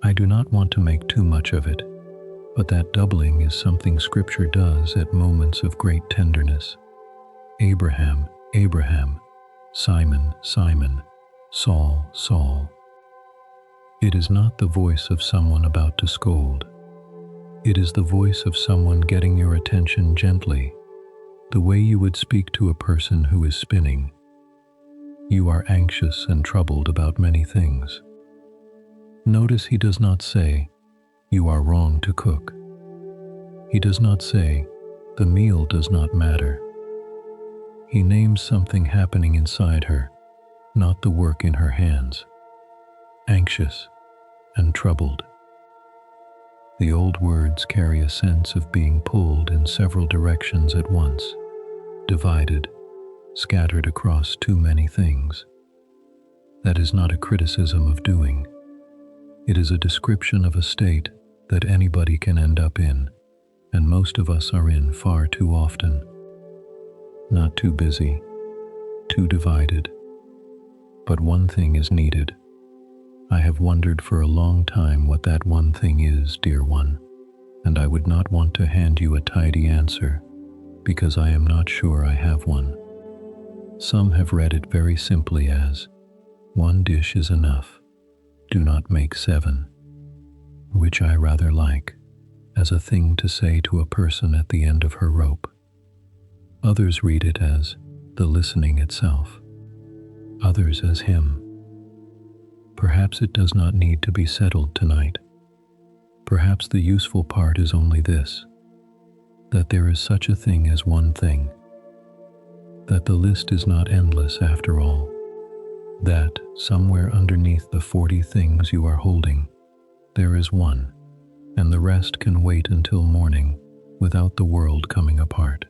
I do not want to make too much of it, but that doubling is something Scripture does at moments of great tenderness. Abraham, Abraham, Simon, Simon, Saul, Saul. It is not the voice of someone about to scold. It is the voice of someone getting your attention gently, the way you would speak to a person who is spinning. You are anxious and troubled about many things. Notice he does not say, "You are wrong to cook." He does not say, "The meal does not matter." He names something happening inside her, not the work in her hands. Anxious and troubled. The old words carry a sense of being pulled in several directions at once, divided, scattered across too many things. That is not a criticism of doing. It is a description of a state that anybody can end up in, and most of us are in far too often. Not too busy, too divided. But one thing is needed. I have wondered for a long time what that one thing is, dear one, and I would not want to hand you a tidy answer, because I am not sure I have one. Some have read it very simply as, "One dish is enough, do not make 7, which I rather like, as a thing to say to a person at the end of her rope. Others read it as the listening itself, others as him. Perhaps it does not need to be settled tonight. Perhaps the useful part is only this, that there is such a thing as one thing, that the list is not endless after all, that somewhere underneath the 40 things you are holding, there is one, and the rest can wait until morning without the world coming apart,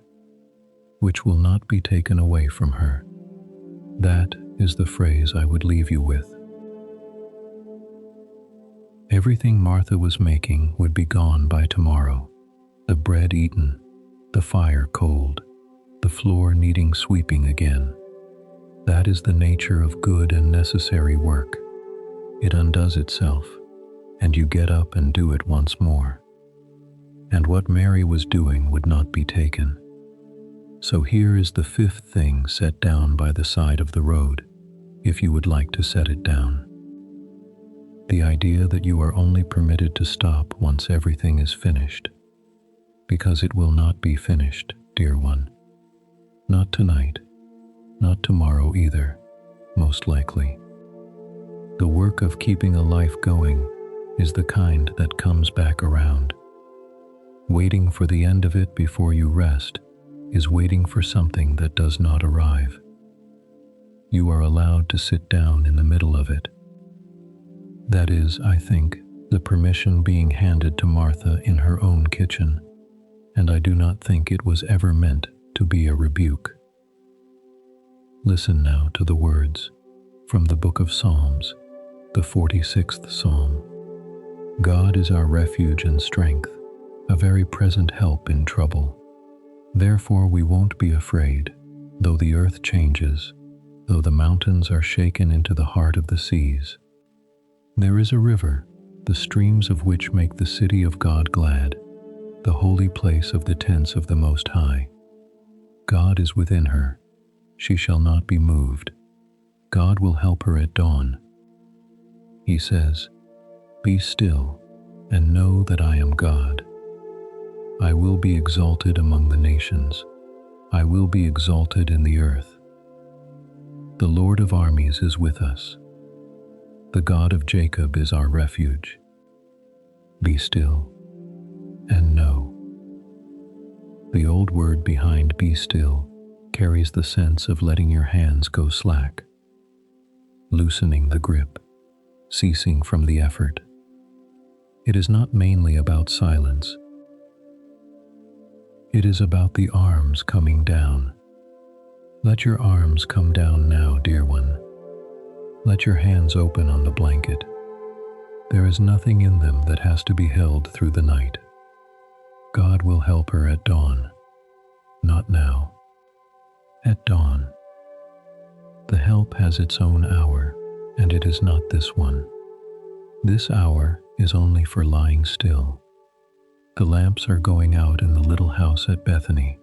which will not be taken away from her. That is the phrase I would leave you with. Everything Martha was making would be gone by tomorrow, the bread eaten, the fire cold, the floor needing sweeping again. That is the nature of good and necessary work. It undoes itself, and you get up and do it once more. And what Mary was doing would not be taken. So here is the 5th thing set down by the side of the road, if you would like to set it down. The idea that you are only permitted to stop once everything is finished, because it will not be finished, dear one. Not tonight, not tomorrow either, most likely. The work of keeping a life going is the kind that comes back around. Waiting for the end of it before you rest is waiting for something that does not arrive. You are allowed to sit down in the middle of it. That is, I think, the permission being handed to Martha in her own kitchen, and I do not think it was ever meant to be a rebuke. Listen now to the words from the book of Psalms, the 46th Psalm. God is our refuge and strength, a very present help in trouble. Therefore we won't be afraid, though the earth changes, though the mountains are shaken into the heart of the seas. There is a river, the streams of which make the city of God glad, the holy place of the tents of the Most High. God is within her. She shall not be moved. God will help her at dawn. He says, "Be still, and know that I am God. I will be exalted among the nations. I will be exalted in the earth. The Lord of armies is with us. The God of Jacob is our refuge. Be still and know." The old word behind "be still" carries the sense of letting your hands go slack, loosening the grip, ceasing from the effort. It is not mainly about silence. It is about the arms coming down. Let your arms come down now, dear one. Let your hands open on the blanket. There is nothing in them that has to be held through the night. God will help her at dawn. Not now. At dawn. The help has its own hour, and it is not this one. This hour is only for lying still. The lamps are going out in the little house at Bethany.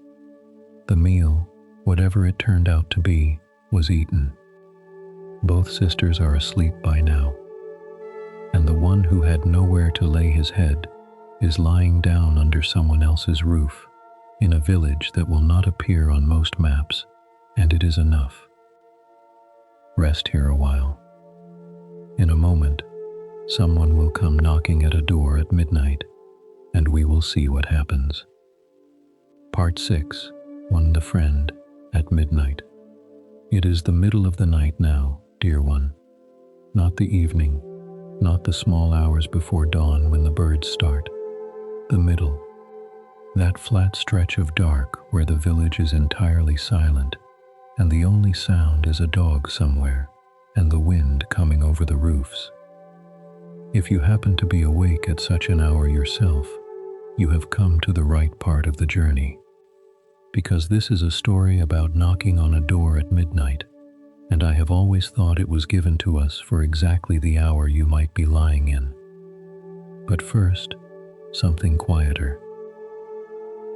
The meal, whatever it turned out to be, was eaten. Both sisters are asleep by now, and the one who had nowhere to lay his head is lying down under someone else's roof in a village that will not appear on most maps, and it is enough. Rest here a while. In a moment, someone will come knocking at a door at midnight, and we will see what happens. Part 6. One the Friend at Midnight. It is the middle of the night now, dear one. Not the evening, not the small hours before dawn when the birds start. The middle. That flat stretch of dark where the village is entirely silent, and the only sound is a dog somewhere, and the wind coming over the roofs. If you happen to be awake at such an hour yourself, you have come to the right part of the journey, because this is a story about knocking on a door at midnight, and I have always thought it was given to us for exactly the hour you might be lying in. But first, something quieter.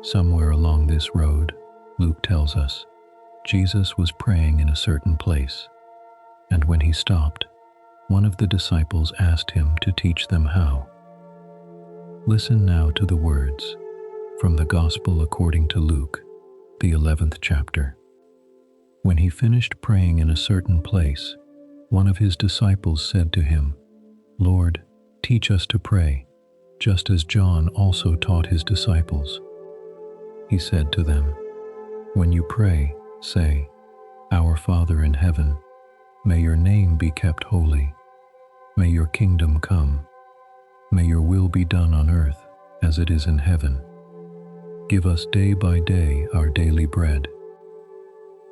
Somewhere along this road, Luke tells us, Jesus was praying in a certain place, and when he stopped, one of the disciples asked him to teach them how. Listen now to the words from the Gospel according to Luke, the 11th chapter. When he finished praying in a certain place, one of his disciples said to him, "Lord, teach us to pray, just as John also taught his disciples." He said to them, "When you pray, say, 'Our Father in heaven, may your name be kept holy. May your kingdom come. May your will be done on earth as it is in heaven. Give us day by day our daily bread.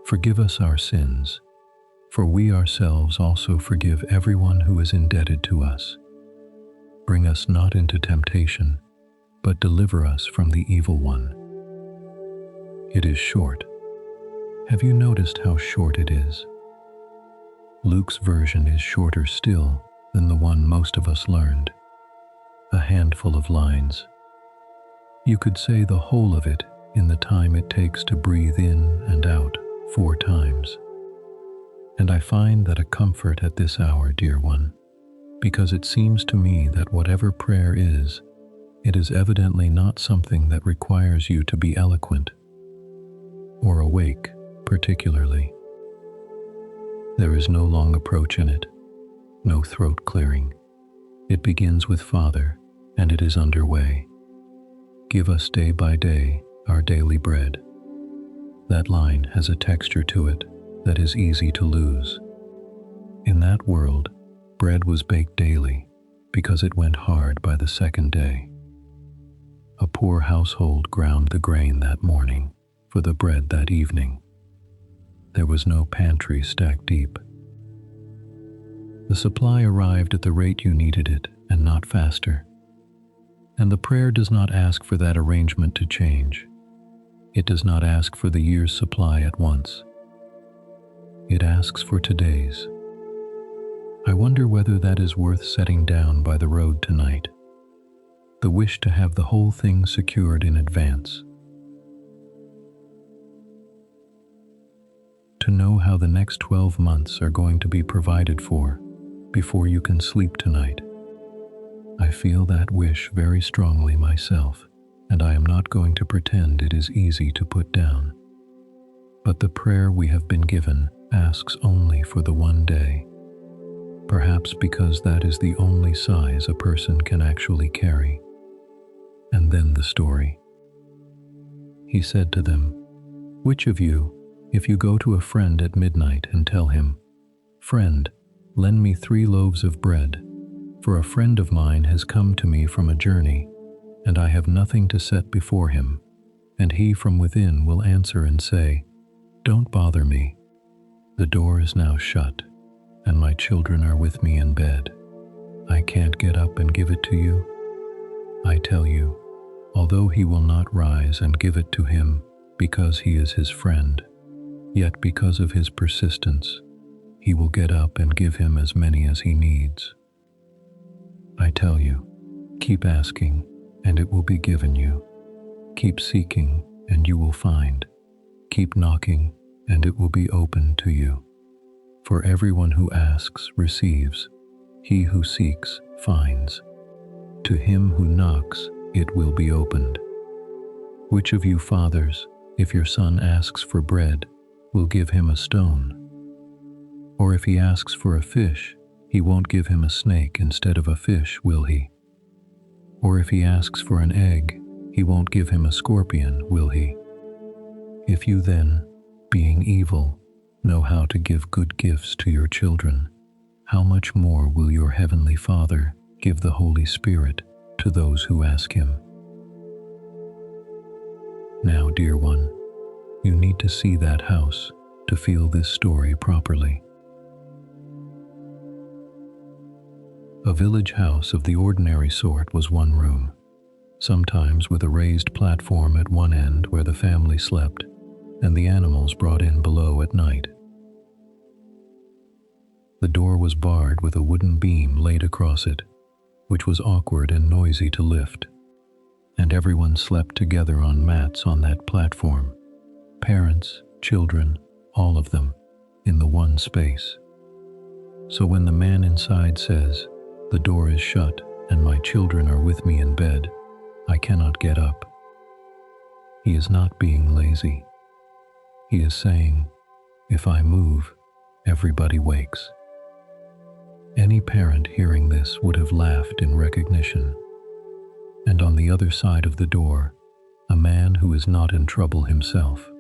Forgive us our sins, for we ourselves also forgive everyone who is indebted to us. Bring us not into temptation, but deliver us from the evil one." It is short. Have you noticed how short it is? Luke's version is shorter still than the one most of us learned. A handful of lines. You could say the whole of it in the time it takes to breathe in and out 4 times. And I find that a comfort at this hour, dear one, because it seems to me that whatever prayer is, it is evidently not something that requires you to be eloquent, or awake particularly. There is no long approach in it, no throat clearing. It begins with Father, and it is underway. Give us day by day our daily bread. That line has a texture to it that is easy to lose. In that world, bread was baked daily because it went hard by the second day. A poor household ground the grain that morning for the bread that evening. There was no pantry stacked deep. The supply arrived at the rate you needed it and not faster. And the prayer does not ask for that arrangement to change. It does not ask for the year's supply at once. It asks for today's. I wonder whether that is worth setting down by the road tonight. The wish to have the whole thing secured in advance. To know how the next 12 months are going to be provided for before you can sleep tonight. I feel that wish very strongly myself, and I am not going to pretend it is easy to put down. But the prayer we have been given asks only for the one day, perhaps because that is the only size a person can actually carry. And then the story. He said to them, "Which of you, if you go to a friend at midnight and tell him, 'Friend, lend me 3 loaves of bread, for a friend of mine has come to me from a journey, and I have nothing to set before him,' and he from within will answer and say, 'Don't bother me. The door is now shut, and my children are with me in bed. I can't get up and give it to you?' I tell you, although he will not rise and give it to him because he is his friend, yet because of his persistence, he will get up and give him as many as he needs. I tell you, keep asking, and it will be given you. Keep seeking, and you will find. Keep knocking, and it will be opened to you. For everyone who asks receives. He who seeks finds. To him who knocks, it will be opened. Which of you fathers, if your son asks for bread, will give him a stone? Or if he asks for a fish, he won't give him a snake instead of a fish, will he? Or if he asks for an egg, he won't give him a scorpion, will he? If you then, being evil, know how to give good gifts to your children, how much more will your heavenly Father give the Holy Spirit to those who ask him? Now, dear one, you need to see that house to feel this story properly. A village house of the ordinary sort was one room, sometimes with a raised platform at one end where the family slept and the animals brought in below at night. The door was barred with a wooden beam laid across it, which was awkward and noisy to lift, and everyone slept together on mats on that platform, parents, children, all of them, in the one space. So when the man inside says, "The door is shut and my children are with me in bed, I cannot get up," he is not being lazy. He is saying, "If I move, everybody wakes." Any parent hearing this would have laughed in recognition. And on the other side of the door, a man who is not in trouble himself.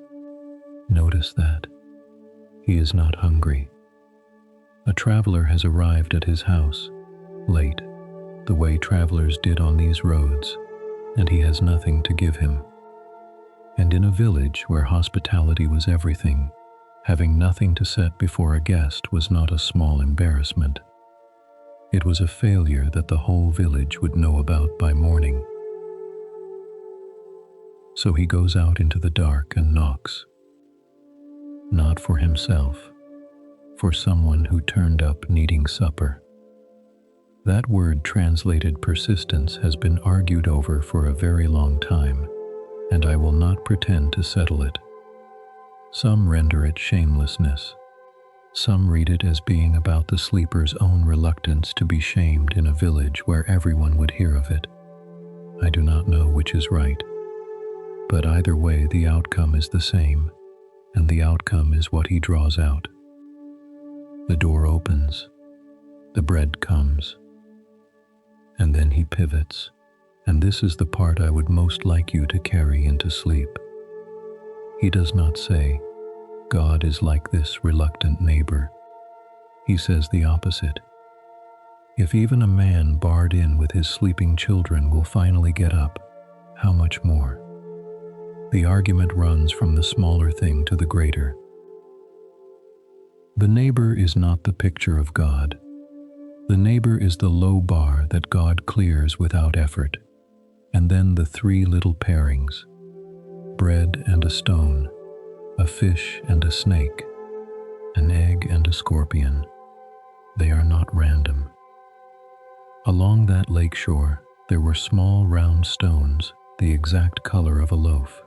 Notice that. He is not hungry. A traveler has arrived at his house, late, the way travelers did on these roads, and he has nothing to give him. And in a village where hospitality was everything, having nothing to set before a guest was not a small embarrassment. It was a failure that the whole village would know about by morning. So he goes out into the dark and knocks. Not for himself, for someone who turned up needing supper. That word translated persistence has been argued over for a very long time, and I will not pretend to settle it. Some render it shamelessness. Some read it as being about the sleeper's own reluctance to be shamed in a village where everyone would hear of it. I do not know which is right, but either way the outcome is the same, and the outcome is what he draws out. The door opens, the bread comes, and then he pivots, and this is the part I would most like you to carry into sleep. He does not say, "God is like this reluctant neighbor." He says the opposite. If even a man barred in with his sleeping children will finally get up, how much more? The argument runs from the smaller thing to the greater. The neighbor is not the picture of God. The neighbor is the low bar that God clears without effort, and then the three little pairings, bread and a stone, a fish and a snake, an egg and a scorpion. They are not random. Along that lake shore, there were small round stones, the exact color of a loaf.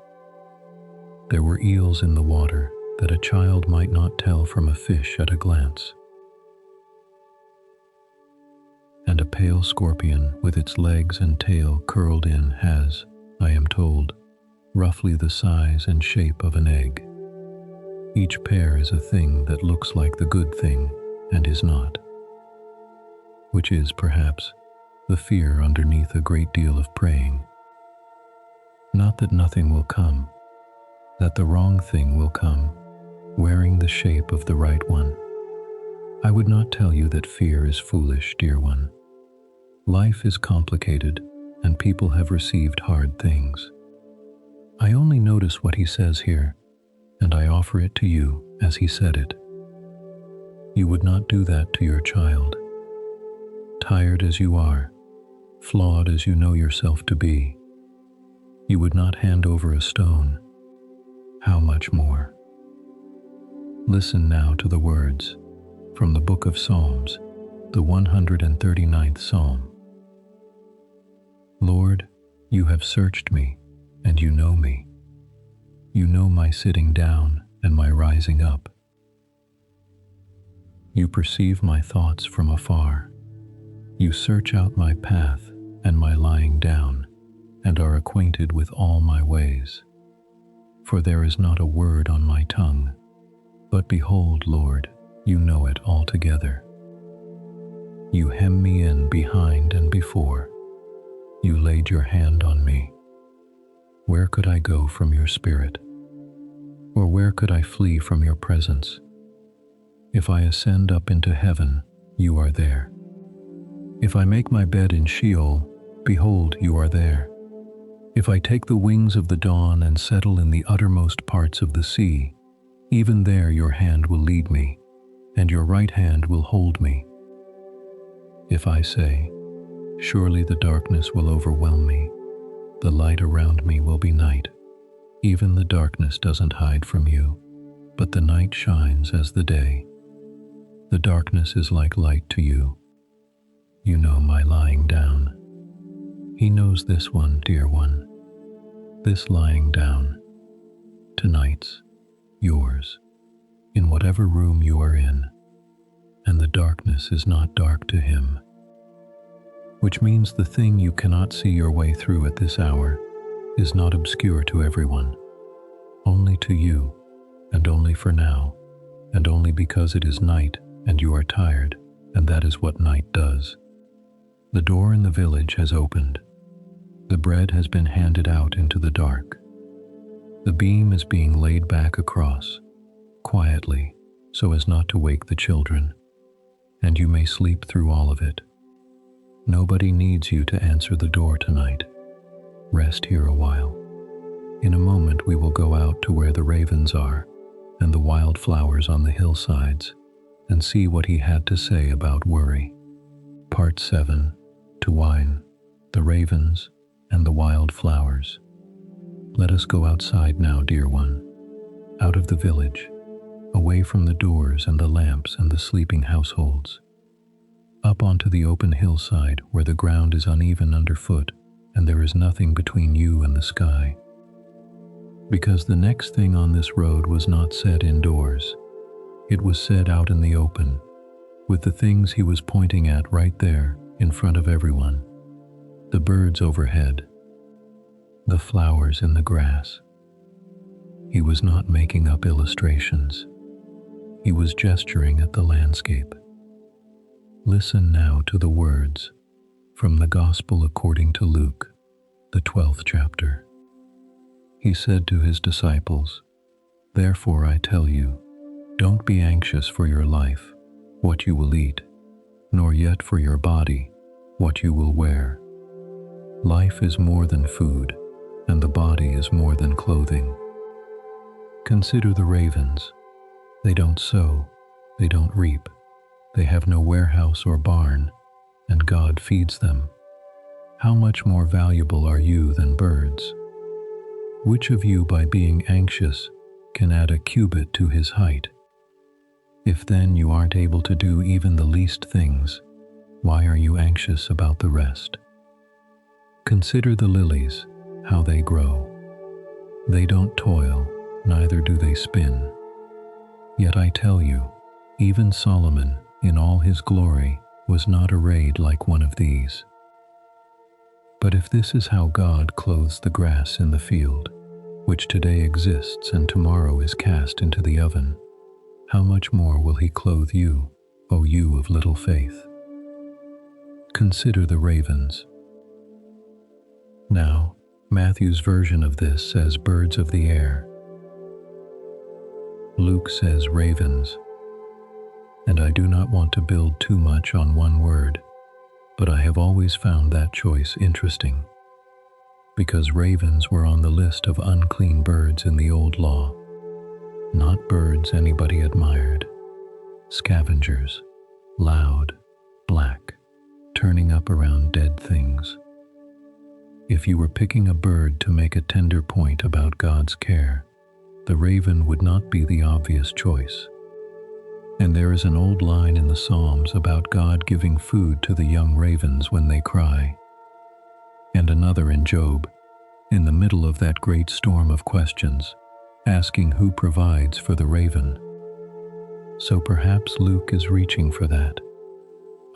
There were eels in the water that a child might not tell from a fish at a glance. And a pale scorpion with its legs and tail curled in has, I am told, roughly the size and shape of an egg. Each pair is a thing that looks like the good thing and is not, which is, perhaps, the fear underneath a great deal of praying. Not that nothing will come, that the wrong thing will come, wearing the shape of the right one. I would not tell you that fear is foolish, dear one. Life is complicated, and people have received hard things. I only notice what he says here, and I offer it to you as he said it. You would not do that to your child. Tired as you are, flawed as you know yourself to be, you would not hand over a stone. How much more? Listen now to the words, From the book of Psalms, the 139th Psalm. Lord, you have searched me, and you know me. You know my sitting down and my rising up. You perceive my thoughts from afar. You search out my path and my lying down, and are acquainted with all my ways. For there is not a word on my tongue, but behold, Lord, you know it altogether. You hem me in behind and before. You laid your hand on me. Where could I go from your spirit? Or where could I flee from your presence? If I ascend up into heaven, you are there. If I make my bed in Sheol, behold, you are there. If I take the wings of the dawn and settle in the uttermost parts of the sea, even there your hand will lead me, and your right hand will hold me. If I say, surely the darkness will overwhelm me, the light around me will be night. Even the darkness doesn't hide from you, but the night shines as the day. The darkness is like light to you. You know my lying down. He knows this one, dear one. This lying down. Tonight's yours, in whatever room you are in, and the darkness is not dark to him. Which means the thing you cannot see your way through at this hour is not obscure to everyone, only to you, and only for now, and only because it is night and you are tired, and that is what night does. The door in the village has opened. The bread has been handed out into the dark. The beam is being laid back across, quietly, so as not to wake the children, and you may sleep through all of it. Nobody needs you to answer the door tonight. Rest here a while. In a moment we will go out to where the ravens are, and the wild flowers on the hillsides, and see what he had to say about worry. Part 7, to wine, the ravens, and the wild flowers. Let us go outside now, dear one, out of the village, away from the doors and the lamps and the sleeping households, up onto the open hillside where the ground is uneven underfoot and there is nothing between you and the sky. Because the next thing on this road was not said indoors. It was said out in the open, with the things he was pointing at right there in front of everyone. The birds overhead, the flowers in the grass. He was not making up illustrations. He was gesturing at the landscape. Listen now to the words from the Gospel according to Luke, the 12th chapter. He said to his disciples, "Therefore I tell you, don't be anxious for your life, what you will eat, nor yet for your body, what you will wear. Life is more than food, and the body is more than clothing. Consider the ravens. They don't sow, they don't reap, they have no warehouse or barn, and God feeds them. How much more valuable are you than birds? Which of you, by being anxious, can add a cubit to his height? If then you aren't able to do even the least things, why are you anxious about the rest? Consider the lilies, how they grow. They don't toil, neither do they spin. Yet I tell you, even Solomon, in all his glory, was not arrayed like one of these. But if this is how God clothes the grass in the field, which today exists and tomorrow is cast into the oven, how much more will he clothe you, O you of little faith? Consider the ravens." Now, Matthew's version of this says birds of the air. Luke says ravens. And I do not want to build too much on one word, but I have always found that choice interesting, because ravens were on the list of unclean birds in the old law. Not birds anybody admired. Scavengers, loud, black, turning up around dead things. If you were picking a bird to make a tender point about God's care, the raven would not be the obvious choice. And there is an old line in the Psalms about God giving food to the young ravens when they cry. And another in Job, in the middle of that great storm of questions, asking who provides for the raven. So perhaps Luke is reaching for that.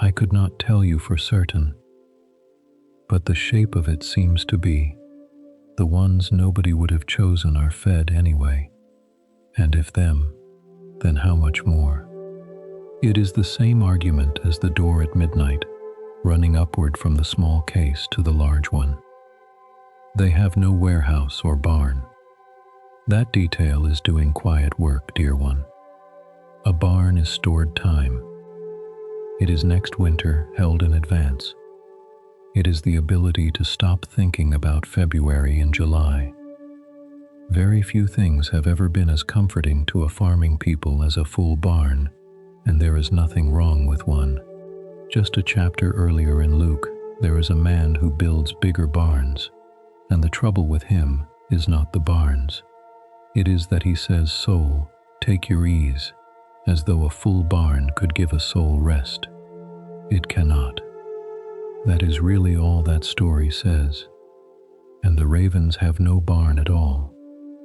I could not tell you for certain, but the shape of it seems to be, the ones nobody would have chosen are fed anyway, and if them, then how much more? It is the same argument as the door at midnight, running upward from the small case to the large one. They have no warehouse or barn. That detail is doing quiet work, dear one. A barn is stored time. It is next winter held in advance. It is the ability to stop thinking about February and July. Very few things have ever been as comforting to a farming people as a full barn, and there is nothing wrong with one. Just a chapter earlier in Luke, there is a man who builds bigger barns, and the trouble with him is not the barns. It is that he says, "Soul, take your ease," as though a full barn could give a soul rest. It cannot. That is really all that story says. And the ravens have no barn at all,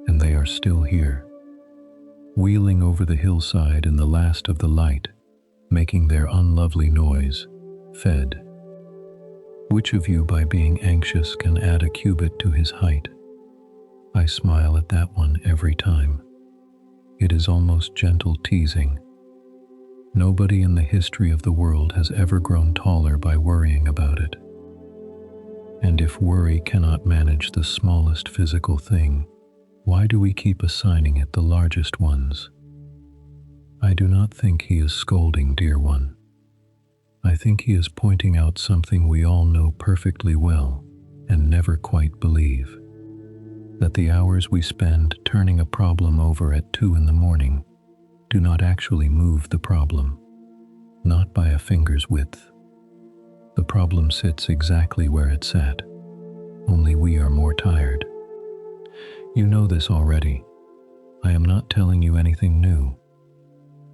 and they are still here, wheeling over the hillside in the last of the light, making their unlovely noise, fed. Which of you by being anxious can add a cubit to his height? I smile at that one every time. It is almost gentle teasing. Nobody in the history of the world has ever grown taller by worrying about it. And if worry cannot manage the smallest physical thing, why do we keep assigning it the largest ones? I do not think he is scolding, dear one. I think he is pointing out something we all know perfectly well and never quite believe. That the hours we spend turning a problem over at 2 in the morning do not actually move the problem, not by a finger's width. The problem sits exactly where it sat, only we are more tired. You know this already. I am not telling you anything new,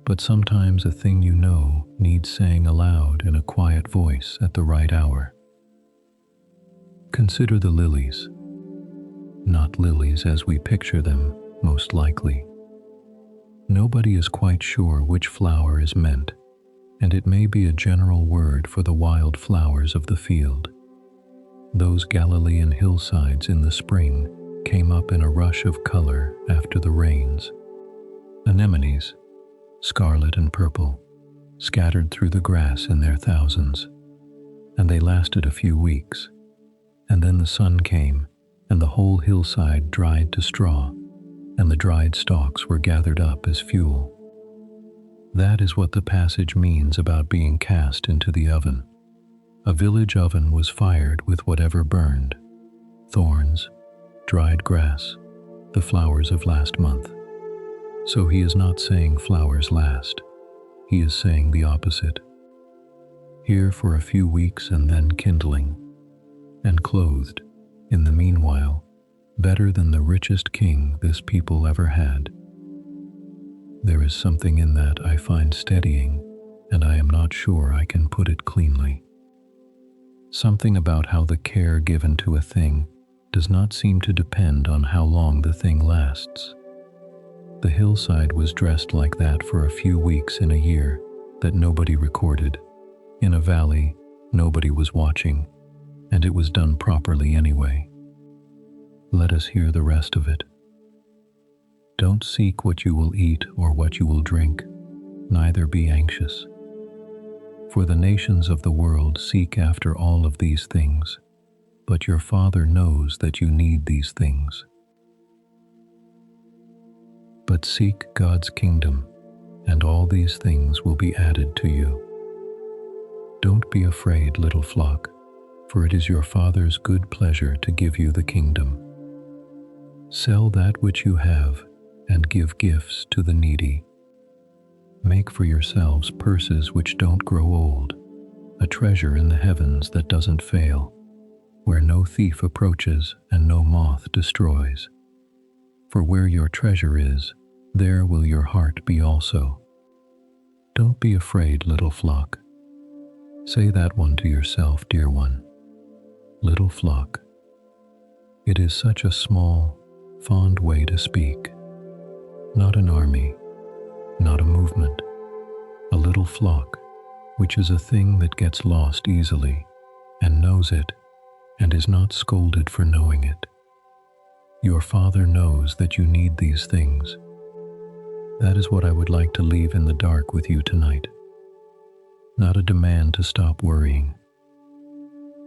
but sometimes a thing you know needs saying aloud in a quiet voice at the right hour. Consider the lilies. Not lilies as we picture them, most likely. Nobody is quite sure which flower is meant, and it may be a general word for the wild flowers of the field. Those Galilean hillsides in the spring came up in a rush of color after the rains. Anemones, scarlet and purple, scattered through the grass in their thousands, and they lasted a few weeks, and then the sun came, and the whole hillside dried to straw, and the dried stalks were gathered up as fuel. That is what the passage means about being cast into the oven. A village oven was fired with whatever burned: thorns, dried grass, the flowers of last month. So he is not saying flowers last. He is saying the opposite. Here for a few weeks and then kindling, and clothed, in the meanwhile, better than the richest king this people ever had. There is something in that I find steadying, and I am not sure I can put it cleanly. Something about how the care given to a thing does not seem to depend on how long the thing lasts. The hillside was dressed like that for a few weeks in a year that nobody recorded. In a valley, nobody was watching, and it was done properly anyway. Let us hear the rest of it. Don't seek what you will eat or what you will drink, neither be anxious. For the nations of the world seek after all of these things, but your Father knows that you need these things. But seek God's kingdom, and all these things will be added to you. Don't be afraid, little flock, for it is your Father's good pleasure to give you the kingdom. Sell that which you have, and give gifts to the needy. Make for yourselves purses which don't grow old, a treasure in the heavens that doesn't fail, where no thief approaches and no moth destroys. For where your treasure is, there will your heart be also. Don't be afraid, little flock. Say that one to yourself, dear one. Little flock. It is such a small, fond way to speak. Not an army, not a movement. A little flock, which is a thing that gets lost easily and knows it and is not scolded for knowing it. Your Father knows that you need these things. That is what I would like to leave in the dark with you tonight. Not a demand to stop worrying.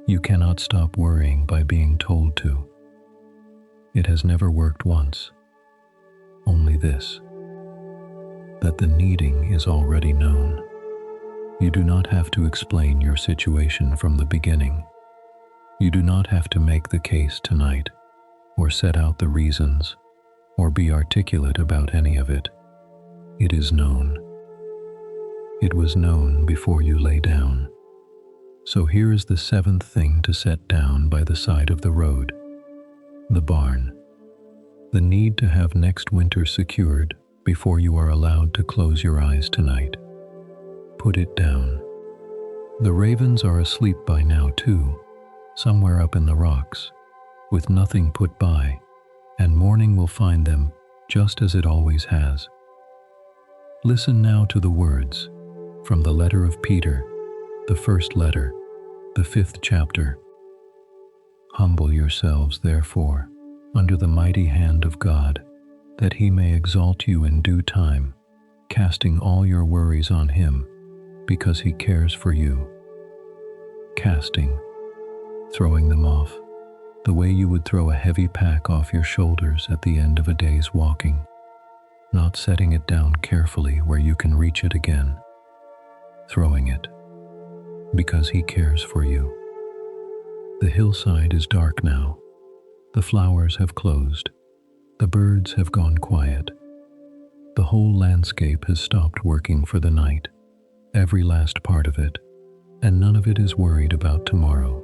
You cannot stop worrying by being told to. It has never worked once. Only this, that the needing is already known. You do not have to explain your situation from the beginning. You do not have to make the case tonight, or set out the reasons, or be articulate about any of it. It is known. It was known before you lay down. So here is the seventh thing to set down by the side of the road: the barn. The need to have next winter secured before you are allowed to close your eyes tonight. Put it down. The ravens are asleep by now too, somewhere up in the rocks, with nothing put by, and morning will find them just as it always has. Listen now to the words from the letter of Peter, the first letter, the 5th chapter. Humble yourselves, therefore, under the mighty hand of God, that he may exalt you in due time, casting all your worries on him, because he cares for you. Casting, throwing them off, the way you would throw a heavy pack off your shoulders at the end of a day's walking, not setting it down carefully where you can reach it again. Throwing it, because he cares for you. The hillside is dark now. The flowers have closed. The birds have gone quiet. The whole landscape has stopped working for the night, every last part of it, and none of it is worried about tomorrow.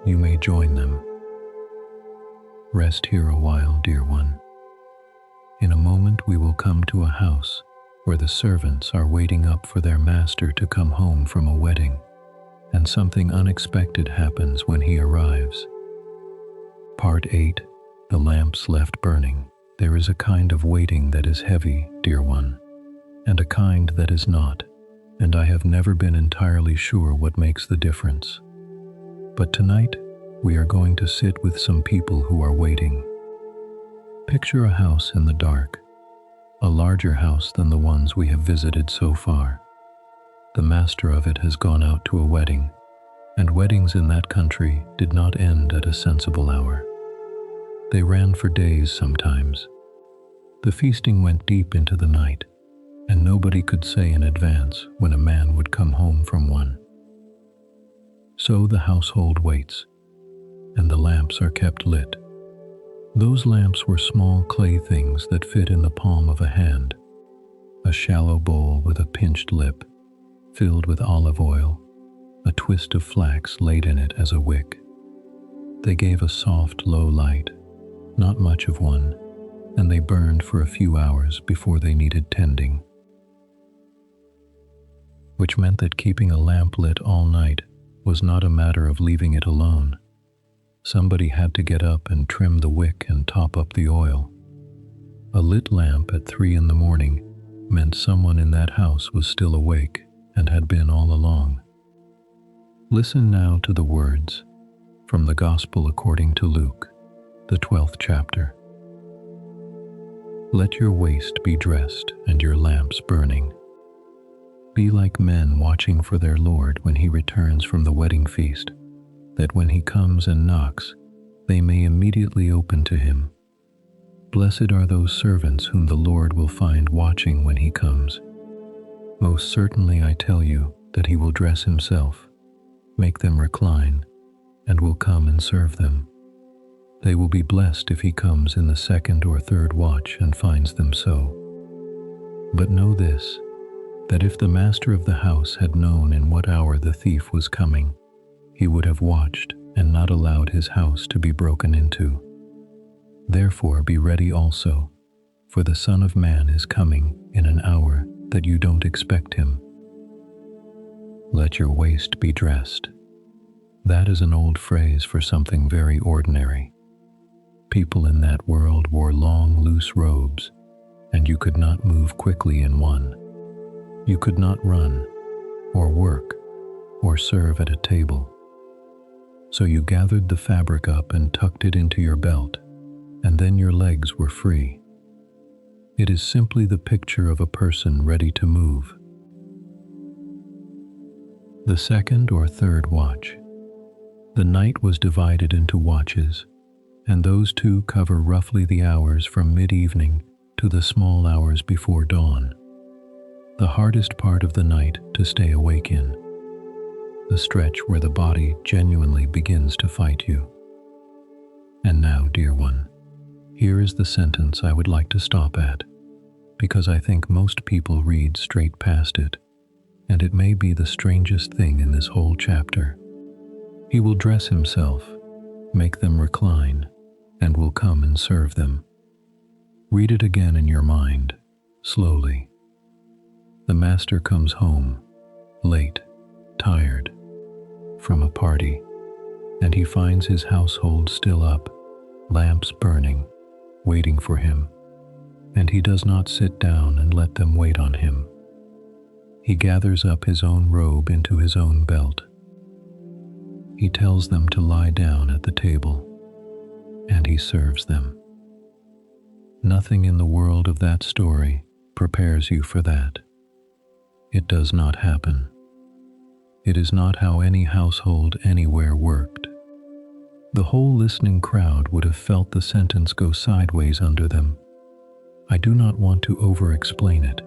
You may join them. Rest here a while, dear one. In a moment we will come to a house where the servants are waiting up for their master to come home from a wedding, and something unexpected happens when he arrives. Part 8. The lamps left burning. There is a kind of waiting that is heavy, dear one, and a kind that is not, and I have never been entirely sure what makes the difference. But tonight, we are going to sit with some people who are waiting. Picture a house in the dark, a larger house than the ones we have visited so far. The master of it has gone out to a wedding, and weddings in that country did not end at a sensible hour. They ran for days sometimes. The feasting went deep into the night, and nobody could say in advance when a man would come home from one. So the household waits, and the lamps are kept lit. Those lamps were small clay things that fit in the palm of a hand, a shallow bowl with a pinched lip, filled with olive oil, a twist of flax laid in it as a wick. They gave a soft, low light, not much of one, and they burned for a few hours before they needed tending. Which meant that keeping a lamp lit all night was not a matter of leaving it alone. Somebody had to get up and trim the wick and top up the oil. A lit lamp at 3 in the morning meant someone in that house was still awake and had been all along. Listen now to the words from the Gospel according to Luke, the 12th chapter. Let your waist be dressed and your lamps burning. Be like men watching for their Lord when he returns from the wedding feast, that when he comes and knocks, they may immediately open to him. Blessed are those servants whom the Lord will find watching when he comes. Most certainly I tell you that he will dress himself, make them recline, and will come and serve them. They will be blessed if he comes in the 2nd or 3rd watch and finds them so. But know this, that if the master of the house had known in what hour the thief was coming, he would have watched and not allowed his house to be broken into. Therefore be ready also, for the Son of Man is coming in an hour that you don't expect him. Let your waist be dressed. That is an old phrase for something very ordinary. People in that world wore long, loose robes, and you could not move quickly in one. You could not run, or work, or serve at a table. So you gathered the fabric up and tucked it into your belt, and then your legs were free. It is simply the picture of a person ready to move. The second or third watch. The night was divided into watches, and those two cover roughly the hours from mid-evening to the small hours before dawn. The hardest part of the night to stay awake in. The stretch where the body genuinely begins to fight you. And now, dear one, here is the sentence I would like to stop at, because I think most people read straight past it, and it may be the strangest thing in this whole chapter. He will dress himself, make them recline, and will come and serve them. Read it again in your mind, slowly. The master comes home, late, tired, from a party, and he finds his household still up, lamps burning, waiting for him, and he does not sit down and let them wait on him. He gathers up his own robe into his own belt. He tells them to lie down at the table, and he serves them. Nothing in the world of that story prepares you for that. It does not happen. It is not how any household anywhere worked. The whole listening crowd would have felt the sentence go sideways under them. I do not want to over-explain it.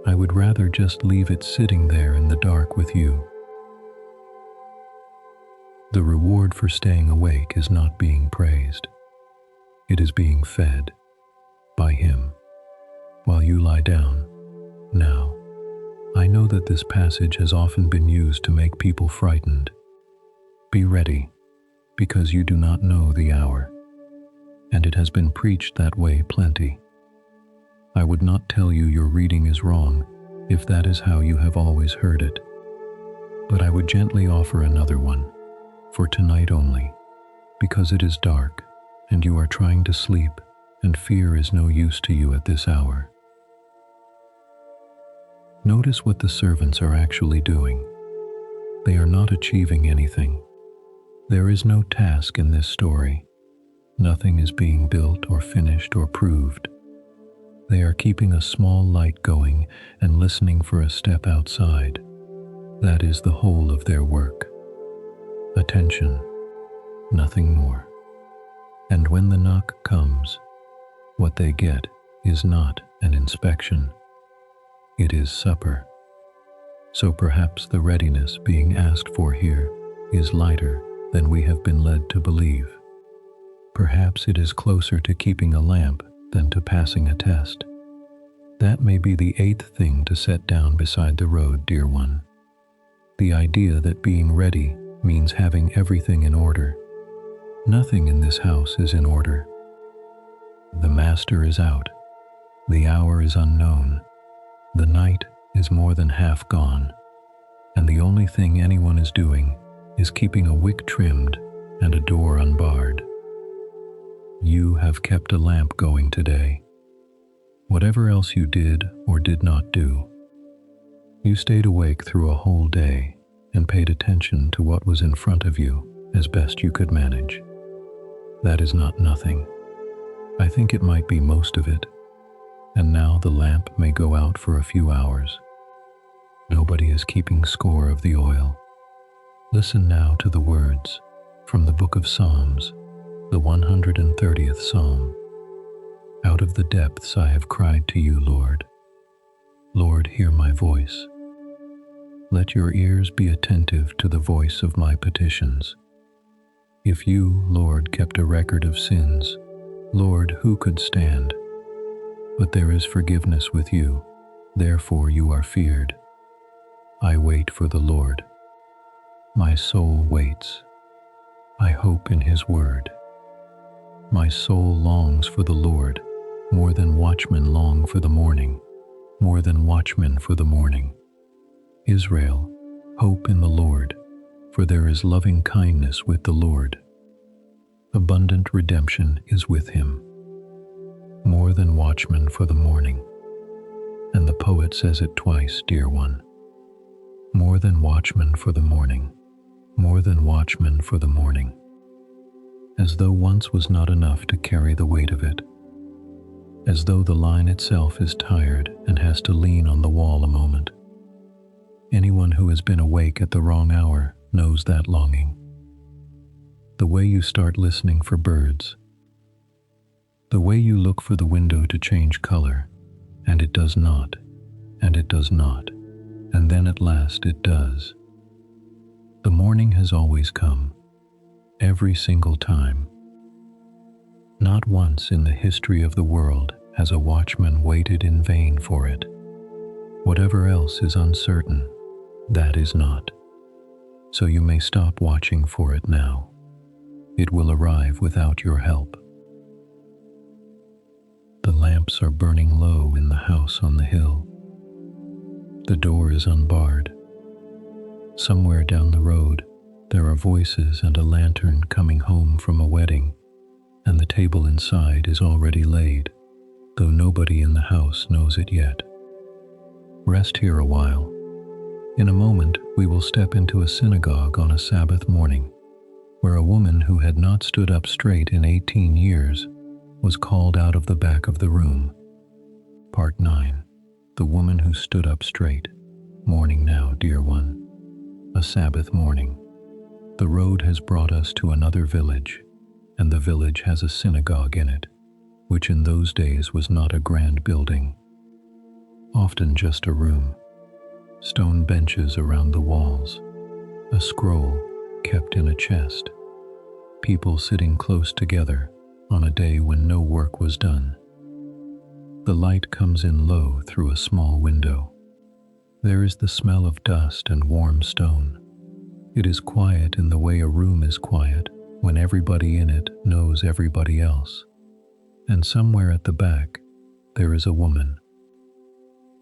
I would rather just leave it sitting there in the dark with you. The reward for staying awake is not being praised. It is being fed by him while you lie down. Now, I know that this passage has often been used to make people frightened. Be ready, because you do not know the hour, and it has been preached that way plenty. I would not tell you your reading is wrong if that is how you have always heard it, but I would gently offer another one, for tonight only, because it is dark and you are trying to sleep and fear is no use to you at this hour. Notice what the servants are actually doing. They are not achieving anything. There is no task in this story. Nothing is being built or finished or proved. They are keeping a small light going and listening for a step outside. That is the whole of their work. Attention, nothing more. And when the knock comes, what they get is not an inspection. It is supper. So perhaps the readiness being asked for here is lighter than we have been led to believe. Perhaps it is closer to keeping a lamp than to passing a test. That may be the 8th thing to set down beside the road, dear one. The idea that being ready means having everything in order. Nothing in this house is in order. The master is out. The hour is unknown. The night is more than half gone. And the only thing anyone is doing is keeping a wick trimmed and a door unbarred. You have kept a lamp going today. Whatever else you did or did not do, you stayed awake through a whole day and paid attention to what was in front of you as best you could manage. That is not nothing. I think it might be most of it. And now the lamp may go out for a few hours. Nobody is keeping score of the oil. Listen now to the words from the book of Psalms, the 130th Psalm. Out of the depths I have cried to you, Lord. Lord, hear my voice. Let your ears be attentive to the voice of my petitions. If you, Lord, kept a record of sins, Lord, who could stand? But there is forgiveness with you, therefore you are feared. I wait for the Lord. My soul waits. I hope in his word. My soul longs for the Lord more than watchmen long for the morning. more than watchmen for the morning. Israel, hope in the Lord, for there is loving kindness with the Lord. Abundant redemption is with him. More than watchmen for the morning. And the poet says it twice, dear one. More than watchmen for the morning. More than watchmen for the morning. As though once was not enough to carry the weight of it. As though the line itself is tired and has to lean on the wall a moment. Anyone who has been awake at the wrong hour knows that longing. The way you start listening for birds. The way you look for the window to change color, and it does not, and it does not, and then at last it does. The morning has always come, every single time. Not once in the history of the world has a watchman waited in vain for it. Whatever else is uncertain, that is not. So you may stop watching for it now. It will arrive without your help. The lamps are burning low in the house on the hill. The door is unbarred. Somewhere down the road, there are voices and a lantern coming home from a wedding, and the table inside is already laid, though nobody in the house knows it yet. Rest here a while. In a moment, we will step into a synagogue on a Sabbath morning, where a woman who had not stood up straight in 18 years was called out of the back of the room. Part 9. The woman who stood up straight. Morning now, dear one. A Sabbath morning. The road has brought us to another village, and the village has a synagogue in it, which in those days was not a grand building, often just a room. Stone benches around the walls, a scroll kept in a chest, people sitting close together on a day when no work was done. The light comes in low through a small window. There is the smell of dust and warm stone. It is quiet in the way a room is quiet when everybody in it knows everybody else. And somewhere at the back, there is a woman.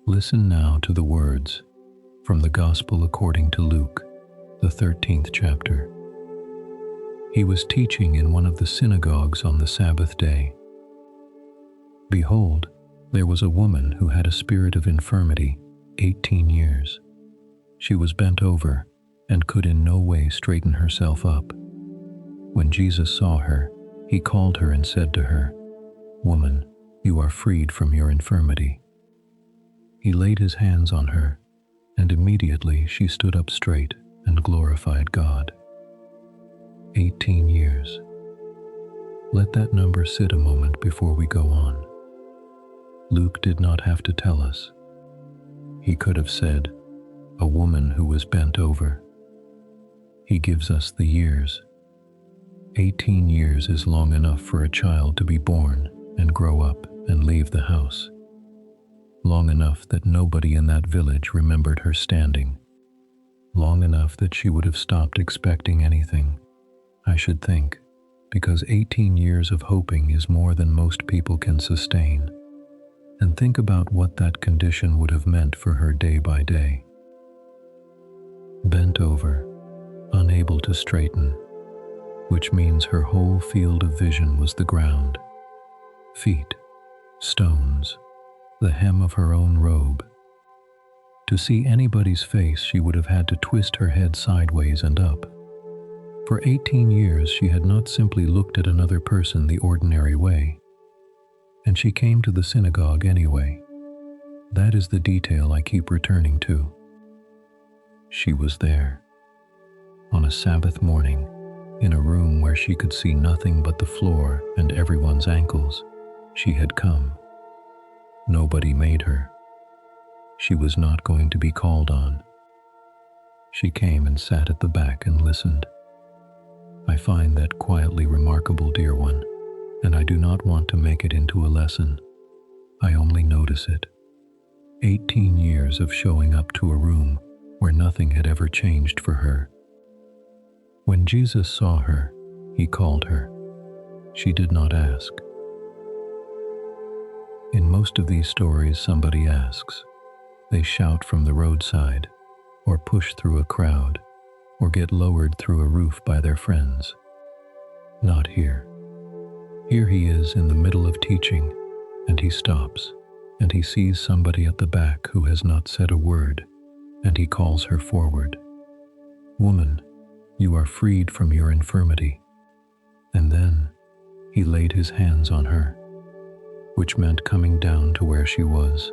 Listen now to the words from the Gospel according to Luke, the 13th chapter. He was teaching in one of the synagogues on the Sabbath day. Behold, there was a woman who had a spirit of infirmity 18 years. She was bent over and could in no way straighten herself up. When Jesus saw her, he called her and said to her, "Woman, you are freed from your infirmity." He laid his hands on her, and immediately she stood up straight and glorified God. 18 years. Let that number sit a moment before we go on. Luke did not have to tell us. He could have said, a woman who was bent over. He gives us the years. 18 years is long enough for a child to be born and grow up and leave the house. Long enough that nobody in that village remembered her standing. Long enough that she would have stopped expecting anything, I should think, because 18 years of hoping is more than most people can sustain. And think about what that condition would have meant for her day by day. Bent over, unable to straighten, which means her whole field of vision was the ground. Feet, stones, the hem of her own robe. To see anybody's face, she would have had to twist her head sideways and up. For 18 years, she had not simply looked at another person the ordinary way. And she came to the synagogue anyway. That is the detail I keep returning to. She was there. On a Sabbath morning, in a room where she could see nothing but the floor and everyone's ankles, she had come. Nobody made her. She was not going to be called on. She came and sat at the back and listened. I find that quietly remarkable, dear one, and I do not want to make it into a lesson. I only notice it. 18 years of showing up to a room where nothing had ever changed for her. When Jesus saw her, he called her. She did not ask. In most of these stories, somebody asks. They shout from the roadside, or push through a crowd, or get lowered through a roof by their friends. Not here. Here he is in the middle of teaching, and he stops, and he sees somebody at the back who has not said a word, and he calls her forward. "Woman, you are freed from your infirmity." And then he laid his hands on her, which meant coming down to where she was,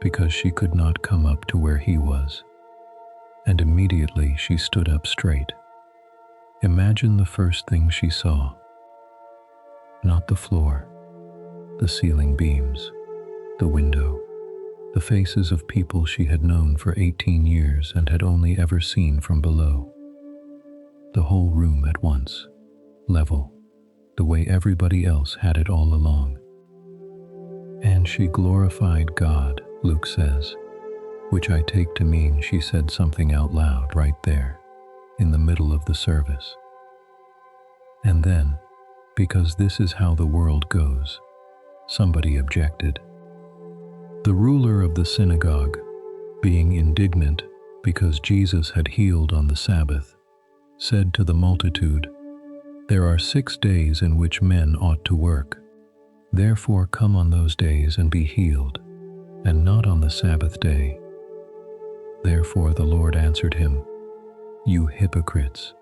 because she could not come up to where he was. And immediately she stood up straight. Imagine the first thing she saw. Not the floor, the ceiling beams, the window, the faces of people she had known for 18 years and had only ever seen from below. The whole room at once, level, the way everybody else had it all along. And she glorified God, Luke says, which I take to mean she said something out loud right there, in the middle of the service. And then, because this is how the world goes, somebody objected. The ruler of the synagogue, being indignant because Jesus had healed on the Sabbath, said to the multitude, "There are 6 days in which men ought to work. Therefore come on those days and be healed, and not on the Sabbath day." Therefore the Lord answered him, "You hypocrites!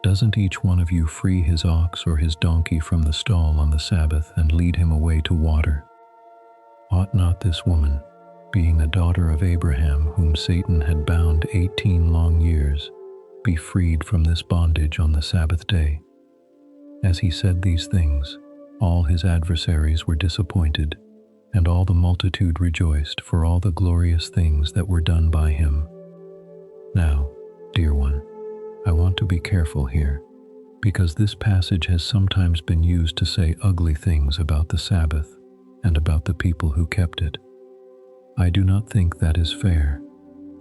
Doesn't each one of you free his ox or his donkey from the stall on the Sabbath and lead him away to water? Ought not this woman, being a daughter of Abraham whom Satan had bound 18 long years, be freed from this bondage on the Sabbath day?" As he said these things, all his adversaries were disappointed, and all the multitude rejoiced for all the glorious things that were done by him. Now, dear one, I want to be careful here, because this passage has sometimes been used to say ugly things about the Sabbath and about the people who kept it. I do not think that is fair,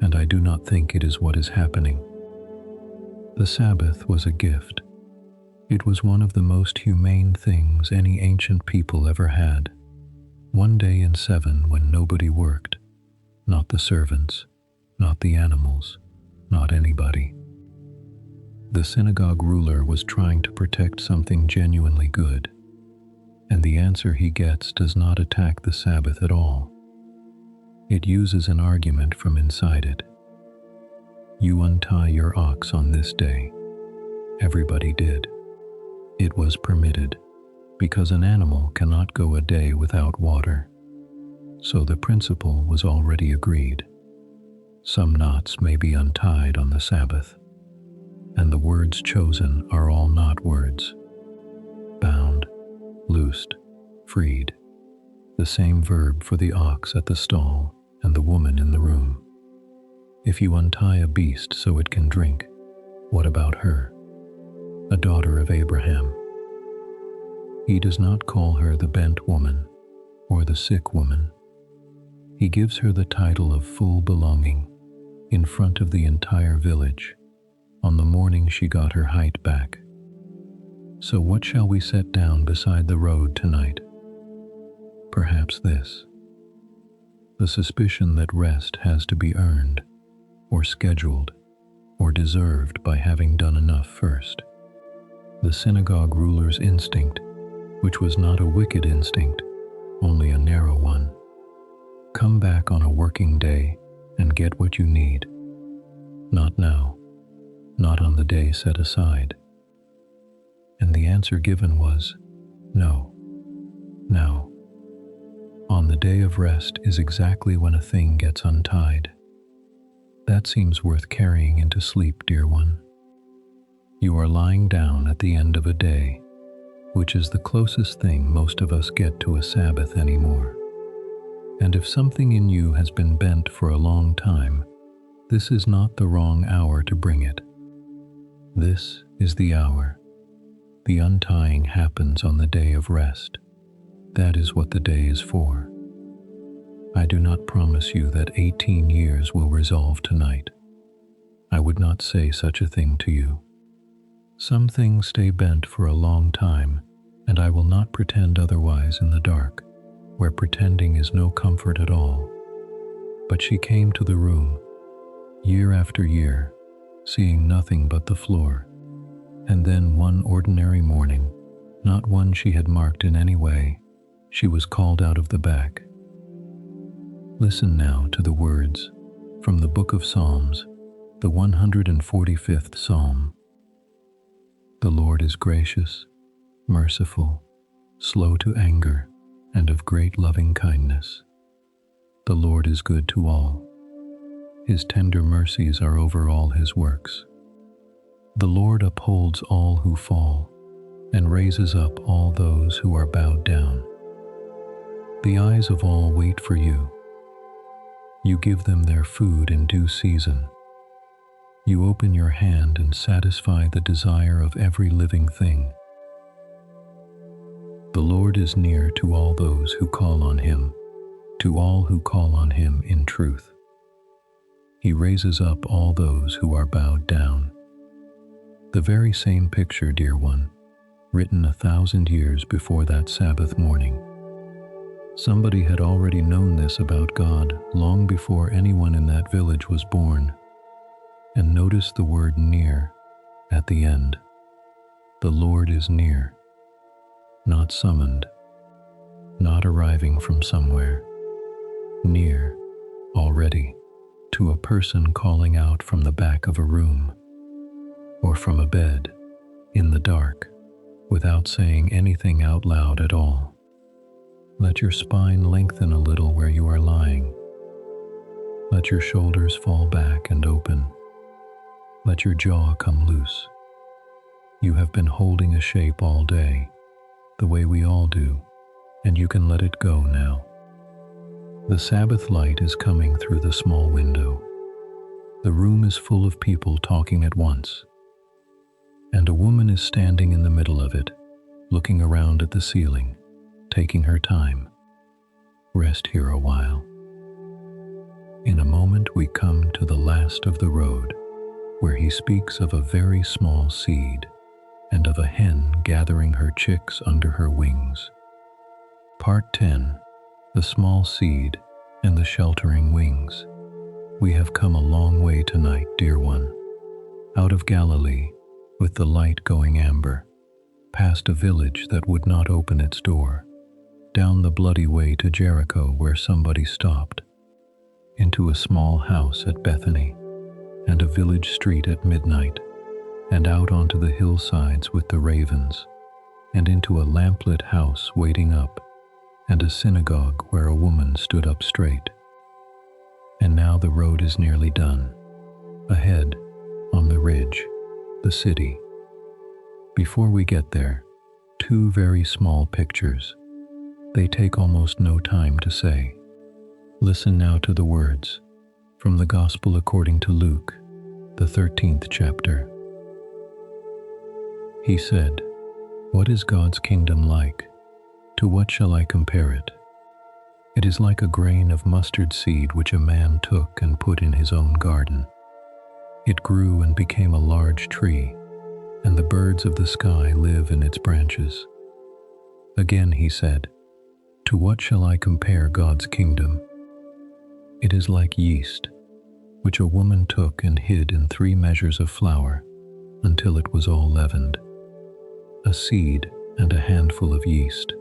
and I do not think it is what is happening. The Sabbath was a gift. It was one of the most humane things any ancient people ever had. One day in 7 when nobody worked, not the servants, not the animals, not anybody. The synagogue ruler was trying to protect something genuinely good, and the answer he gets does not attack the Sabbath at all. It uses an argument from inside it. You untie your ox on this day. Everybody did. It was permitted, because an animal cannot go a day without water. So the principle was already agreed. Some knots may be untied on the Sabbath, and the words chosen are all knot words. Bound, loosed, freed. The same verb for the ox at the stall and the woman in the room. If you untie a beast so it can drink, what about her? A daughter of Abraham. He does not call her the bent woman or the sick woman. He gives her the title of full belonging in front of the entire village on the morning she got her height back. So what shall we set down beside the road tonight? Perhaps this: the suspicion that rest has to be earned, or scheduled, or deserved by having done enough first. The synagogue ruler's instinct, which was not a wicked instinct, only a narrow one. Come back on a working day and get what you need. Not now, not on the day set aside. And the answer given was, no, now. On the day of rest is exactly when a thing gets untied. That seems worth carrying into sleep, dear one. You are lying down at the end of a day, which is the closest thing most of us get to a Sabbath anymore. And if something in you has been bent for a long time, this is not the wrong hour to bring it. This is the hour. The untying happens on the day of rest. That is what the day is for. I do not promise you that 18 years will resolve tonight. I would not say such a thing to you. Some things stay bent for a long time, and I will not pretend otherwise in the dark. where pretending is no comfort at all. But she came to the room, year after year, seeing nothing but the floor. And then one ordinary morning, not one she had marked in any way, she was called out of the back. Listen now to the words from the book of Psalms, the 145th Psalm. The Lord is gracious, merciful, slow to anger, and of great loving kindness. The Lord is good to all. His tender mercies are over all his works. The Lord upholds all who fall, and raises up all those who are bowed down. The eyes of all wait for you. You give them their food in due season. You open your hand and satisfy the desire of every living thing. The Lord is near to all those who call on him, to all who call on him in truth. He raises up all those who are bowed down. The very same picture, dear one, written 1,000 years before that Sabbath morning. Somebody had already known this about God long before anyone in that village was born. And notice the word near at the end. The Lord is near, not summoned, not arriving from somewhere. Near, already, to a person calling out from the back of a room, or from a bed, in the dark, without saying anything out loud at all. Let your spine lengthen a little where you are lying. Let your shoulders fall back and open. Let your jaw come loose. You have been holding a shape all day, the way we all do, and you can let it go now. The Sabbath light is coming through the small window. The room is full of people talking at once, and a woman is standing in the middle of it, looking around at the ceiling, taking her time. Rest here a while. In a moment we come to the last of the road, where he speaks of a very small seed and of a hen gathering her chicks under her wings. Part 10. The small seed and the sheltering wings. We have come a long way tonight, dear one. Out of Galilee, with the light going amber, past a village that would not open its door, down the bloody way to Jericho where somebody stopped, into a small house at Bethany, and a village street at midnight, and out onto the hillsides with the ravens, and into a lamplit house waiting up, and a synagogue where a woman stood up straight. And now the road is nearly done. Ahead, on the ridge, the city. Before we get there, two very small pictures. They take almost no time to say. Listen now to the words from the Gospel according to Luke, the 13th chapter. He said, "What is God's kingdom like? To what shall I compare it? It is like a grain of mustard seed which a man took and put in his own garden. It grew and became a large tree, and the birds of the sky live in its branches." Again he said, "To what shall I compare God's kingdom? It is like yeast, which a woman took and hid in 3 measures of flour until it was all leavened. A seed and a handful of yeast.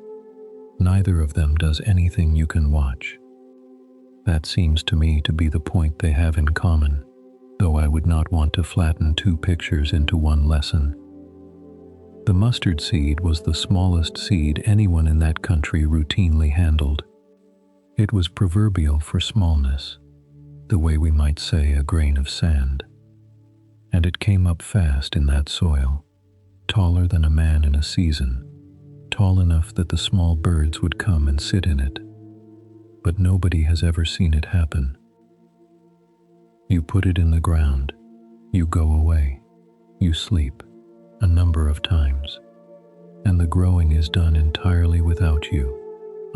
Neither of them does anything you can watch." That seems to me to be the point they have in common, though I would not want to flatten 2 pictures into one lesson. The mustard seed was the smallest seed anyone in that country routinely handled. It was proverbial for smallness, the way we might say a grain of sand. And it came up fast in that soil, taller than a man in a season, tall enough that the small birds would come and sit in it. But nobody has ever seen it happen. You put it in the ground, you go away, you sleep a number of times, and the growing is done entirely without you,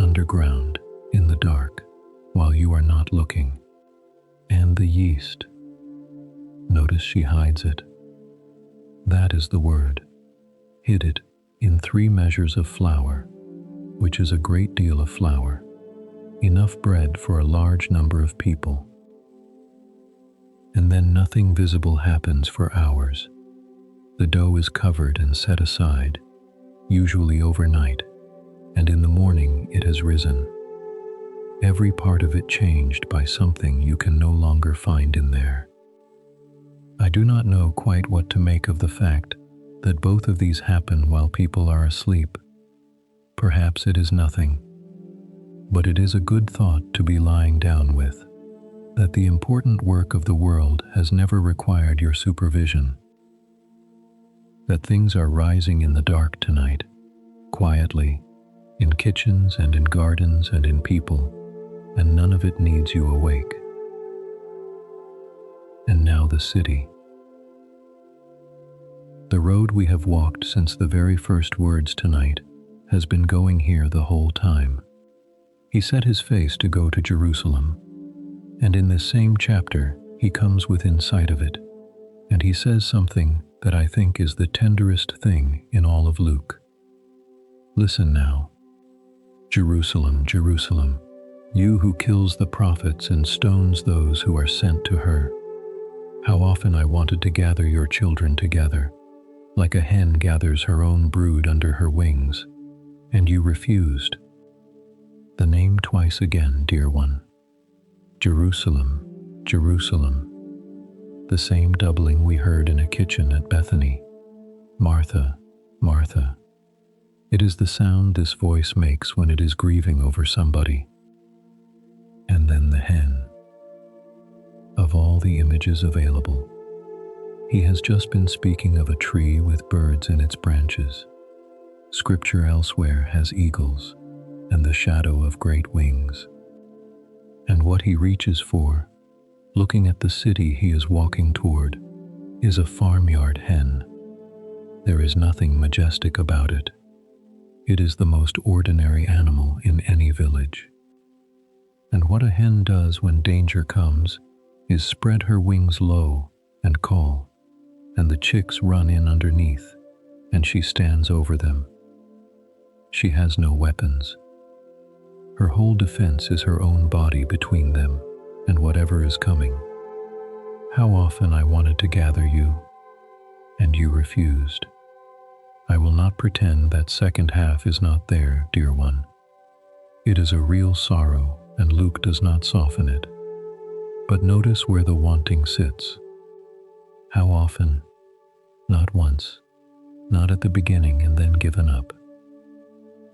underground, in the dark, while you are not looking. And the yeast. Notice she hides it. That is the word. Hid it in 3 measures of flour, which is a great deal of flour, enough bread for a large number of people. And then nothing visible happens for hours. The dough is covered and set aside, usually overnight, and in the morning it has risen. Every part of it changed by something you can no longer find in there. I do not know quite what to make of the fact that both of these happen while people are asleep. Perhaps it is nothing, but it is a good thought to be lying down with, that the important work of the world has never required your supervision, that things are rising in the dark tonight, quietly, in kitchens and in gardens and in people, and none of it needs you awake. And now the city. The road we have walked since the very first words tonight has been going here the whole time. He set his face to go to Jerusalem, and in this same chapter he comes within sight of it, and he says something that I think is the tenderest thing in all of Luke. Listen now. Jerusalem, Jerusalem, you who kills the prophets and stones those who are sent to her. How often I wanted to gather your children together, like a hen gathers her own brood under her wings, and you refused. The name twice again, dear one. Jerusalem, Jerusalem. The same doubling we heard in a kitchen at Bethany. Martha, Martha. It is the sound this voice makes when it is grieving over somebody. And then the hen. Of all the images available, he has just been speaking of a tree with birds in its branches. Scripture elsewhere has eagles and the shadow of great wings. And what he reaches for, looking at the city he is walking toward, is a farmyard hen. There is nothing majestic about it. It is the most ordinary animal in any village. And what a hen does when danger comes is spread her wings low and call, and the chicks run in underneath, and she stands over them. She has no weapons. Her whole defense is her own body between them and whatever is coming. How often I wanted to gather you, and you refused. I will not pretend that second half is not there, dear one. It is a real sorrow, and Luke does not soften it. But notice where the wanting sits. How often? Not once, not at the beginning and then given up.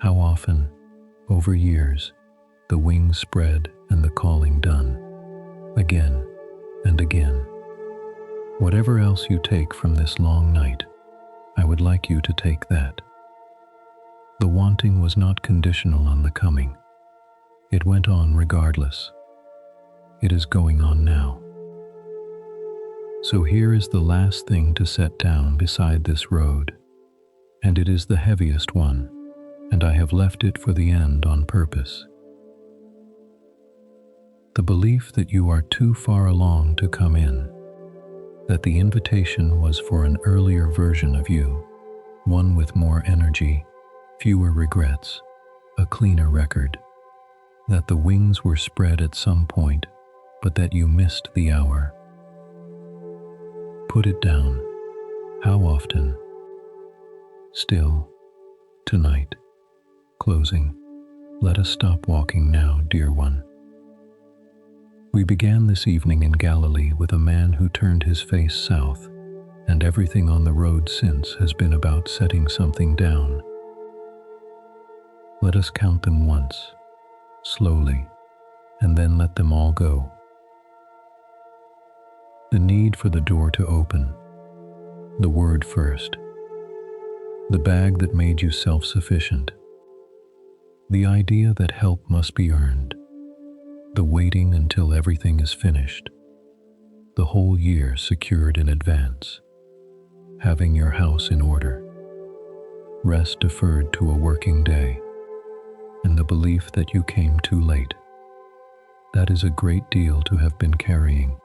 How often, over years, the wings spread and the calling done, again and again. Whatever else you take from this long night, I would like you to take that. The wanting was not conditional on the coming. It went on regardless. It is going on now. So here is the last thing to set down beside this road, and it is the heaviest one, and I have left it for the end on purpose. The belief that you are too far along to come in, that the invitation was for an earlier version of you, one with more energy, fewer regrets, a cleaner record, that the wings were spread at some point, but that you missed the hour. Put it down. How often? Still, tonight. Closing. Let us stop walking now, dear one. We began this evening in Galilee with a man who turned his face south, and everything on the road since has been about setting something down. Let us count them once, slowly, and then let them all go. The need for the door to open, the word first, the bag that made you self-sufficient, the idea that help must be earned, the waiting until everything is finished, the whole year secured in advance, having your house in order, rest deferred to a working day, and the belief that you came too late. That is a great deal to have been carrying.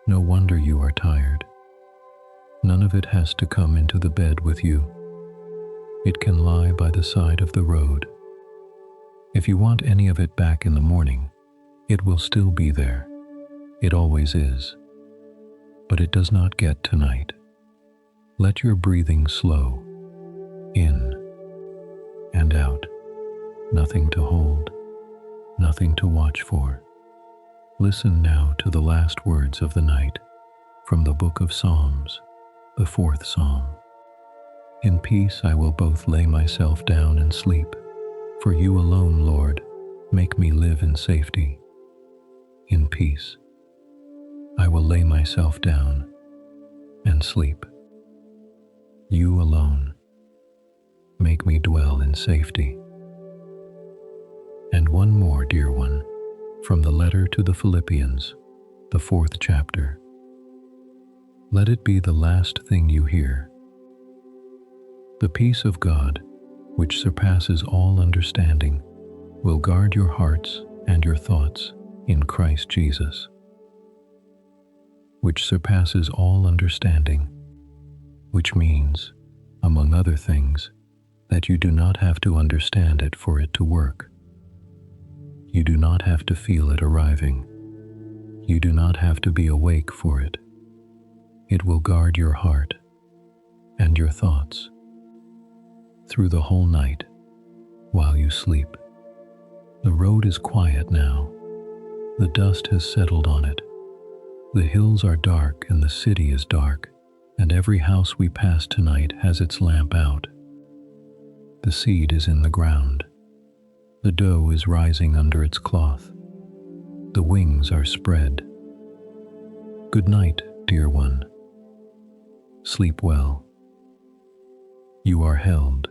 No wonder you are tired. None of it has to come into the bed with you. It can lie by the side of the road. If you want any of it back in the morning, it will still be there. It always is. But it does not get tonight. Let your breathing slow, in and out. Nothing to hold, nothing to watch for. Listen now to the last words of the night from the book of Psalms, the 4th Psalm. In peace I will both lay myself down and sleep, for you alone, Lord, make me live in safety. In peace I will lay myself down and sleep. You alone make me dwell in safety. And one more, dear one, from the letter to the Philippians, the 4th chapter. Let it be the last thing you hear. The peace of God, which surpasses all understanding, will guard your hearts and your thoughts in Christ Jesus. Which surpasses all understanding, which means, among other things, that you do not have to understand it for it to work. You do not have to feel it arriving. You do not have to be awake for it. It will guard your heart and your thoughts through the whole night while you sleep. The road is quiet now. The dust has settled on it. The hills are dark and the city is dark, and every house we pass tonight has its lamp out. The seed is in the ground. The dough is rising under its cloth. The wings are spread. Good night, dear one. Sleep well. You are held.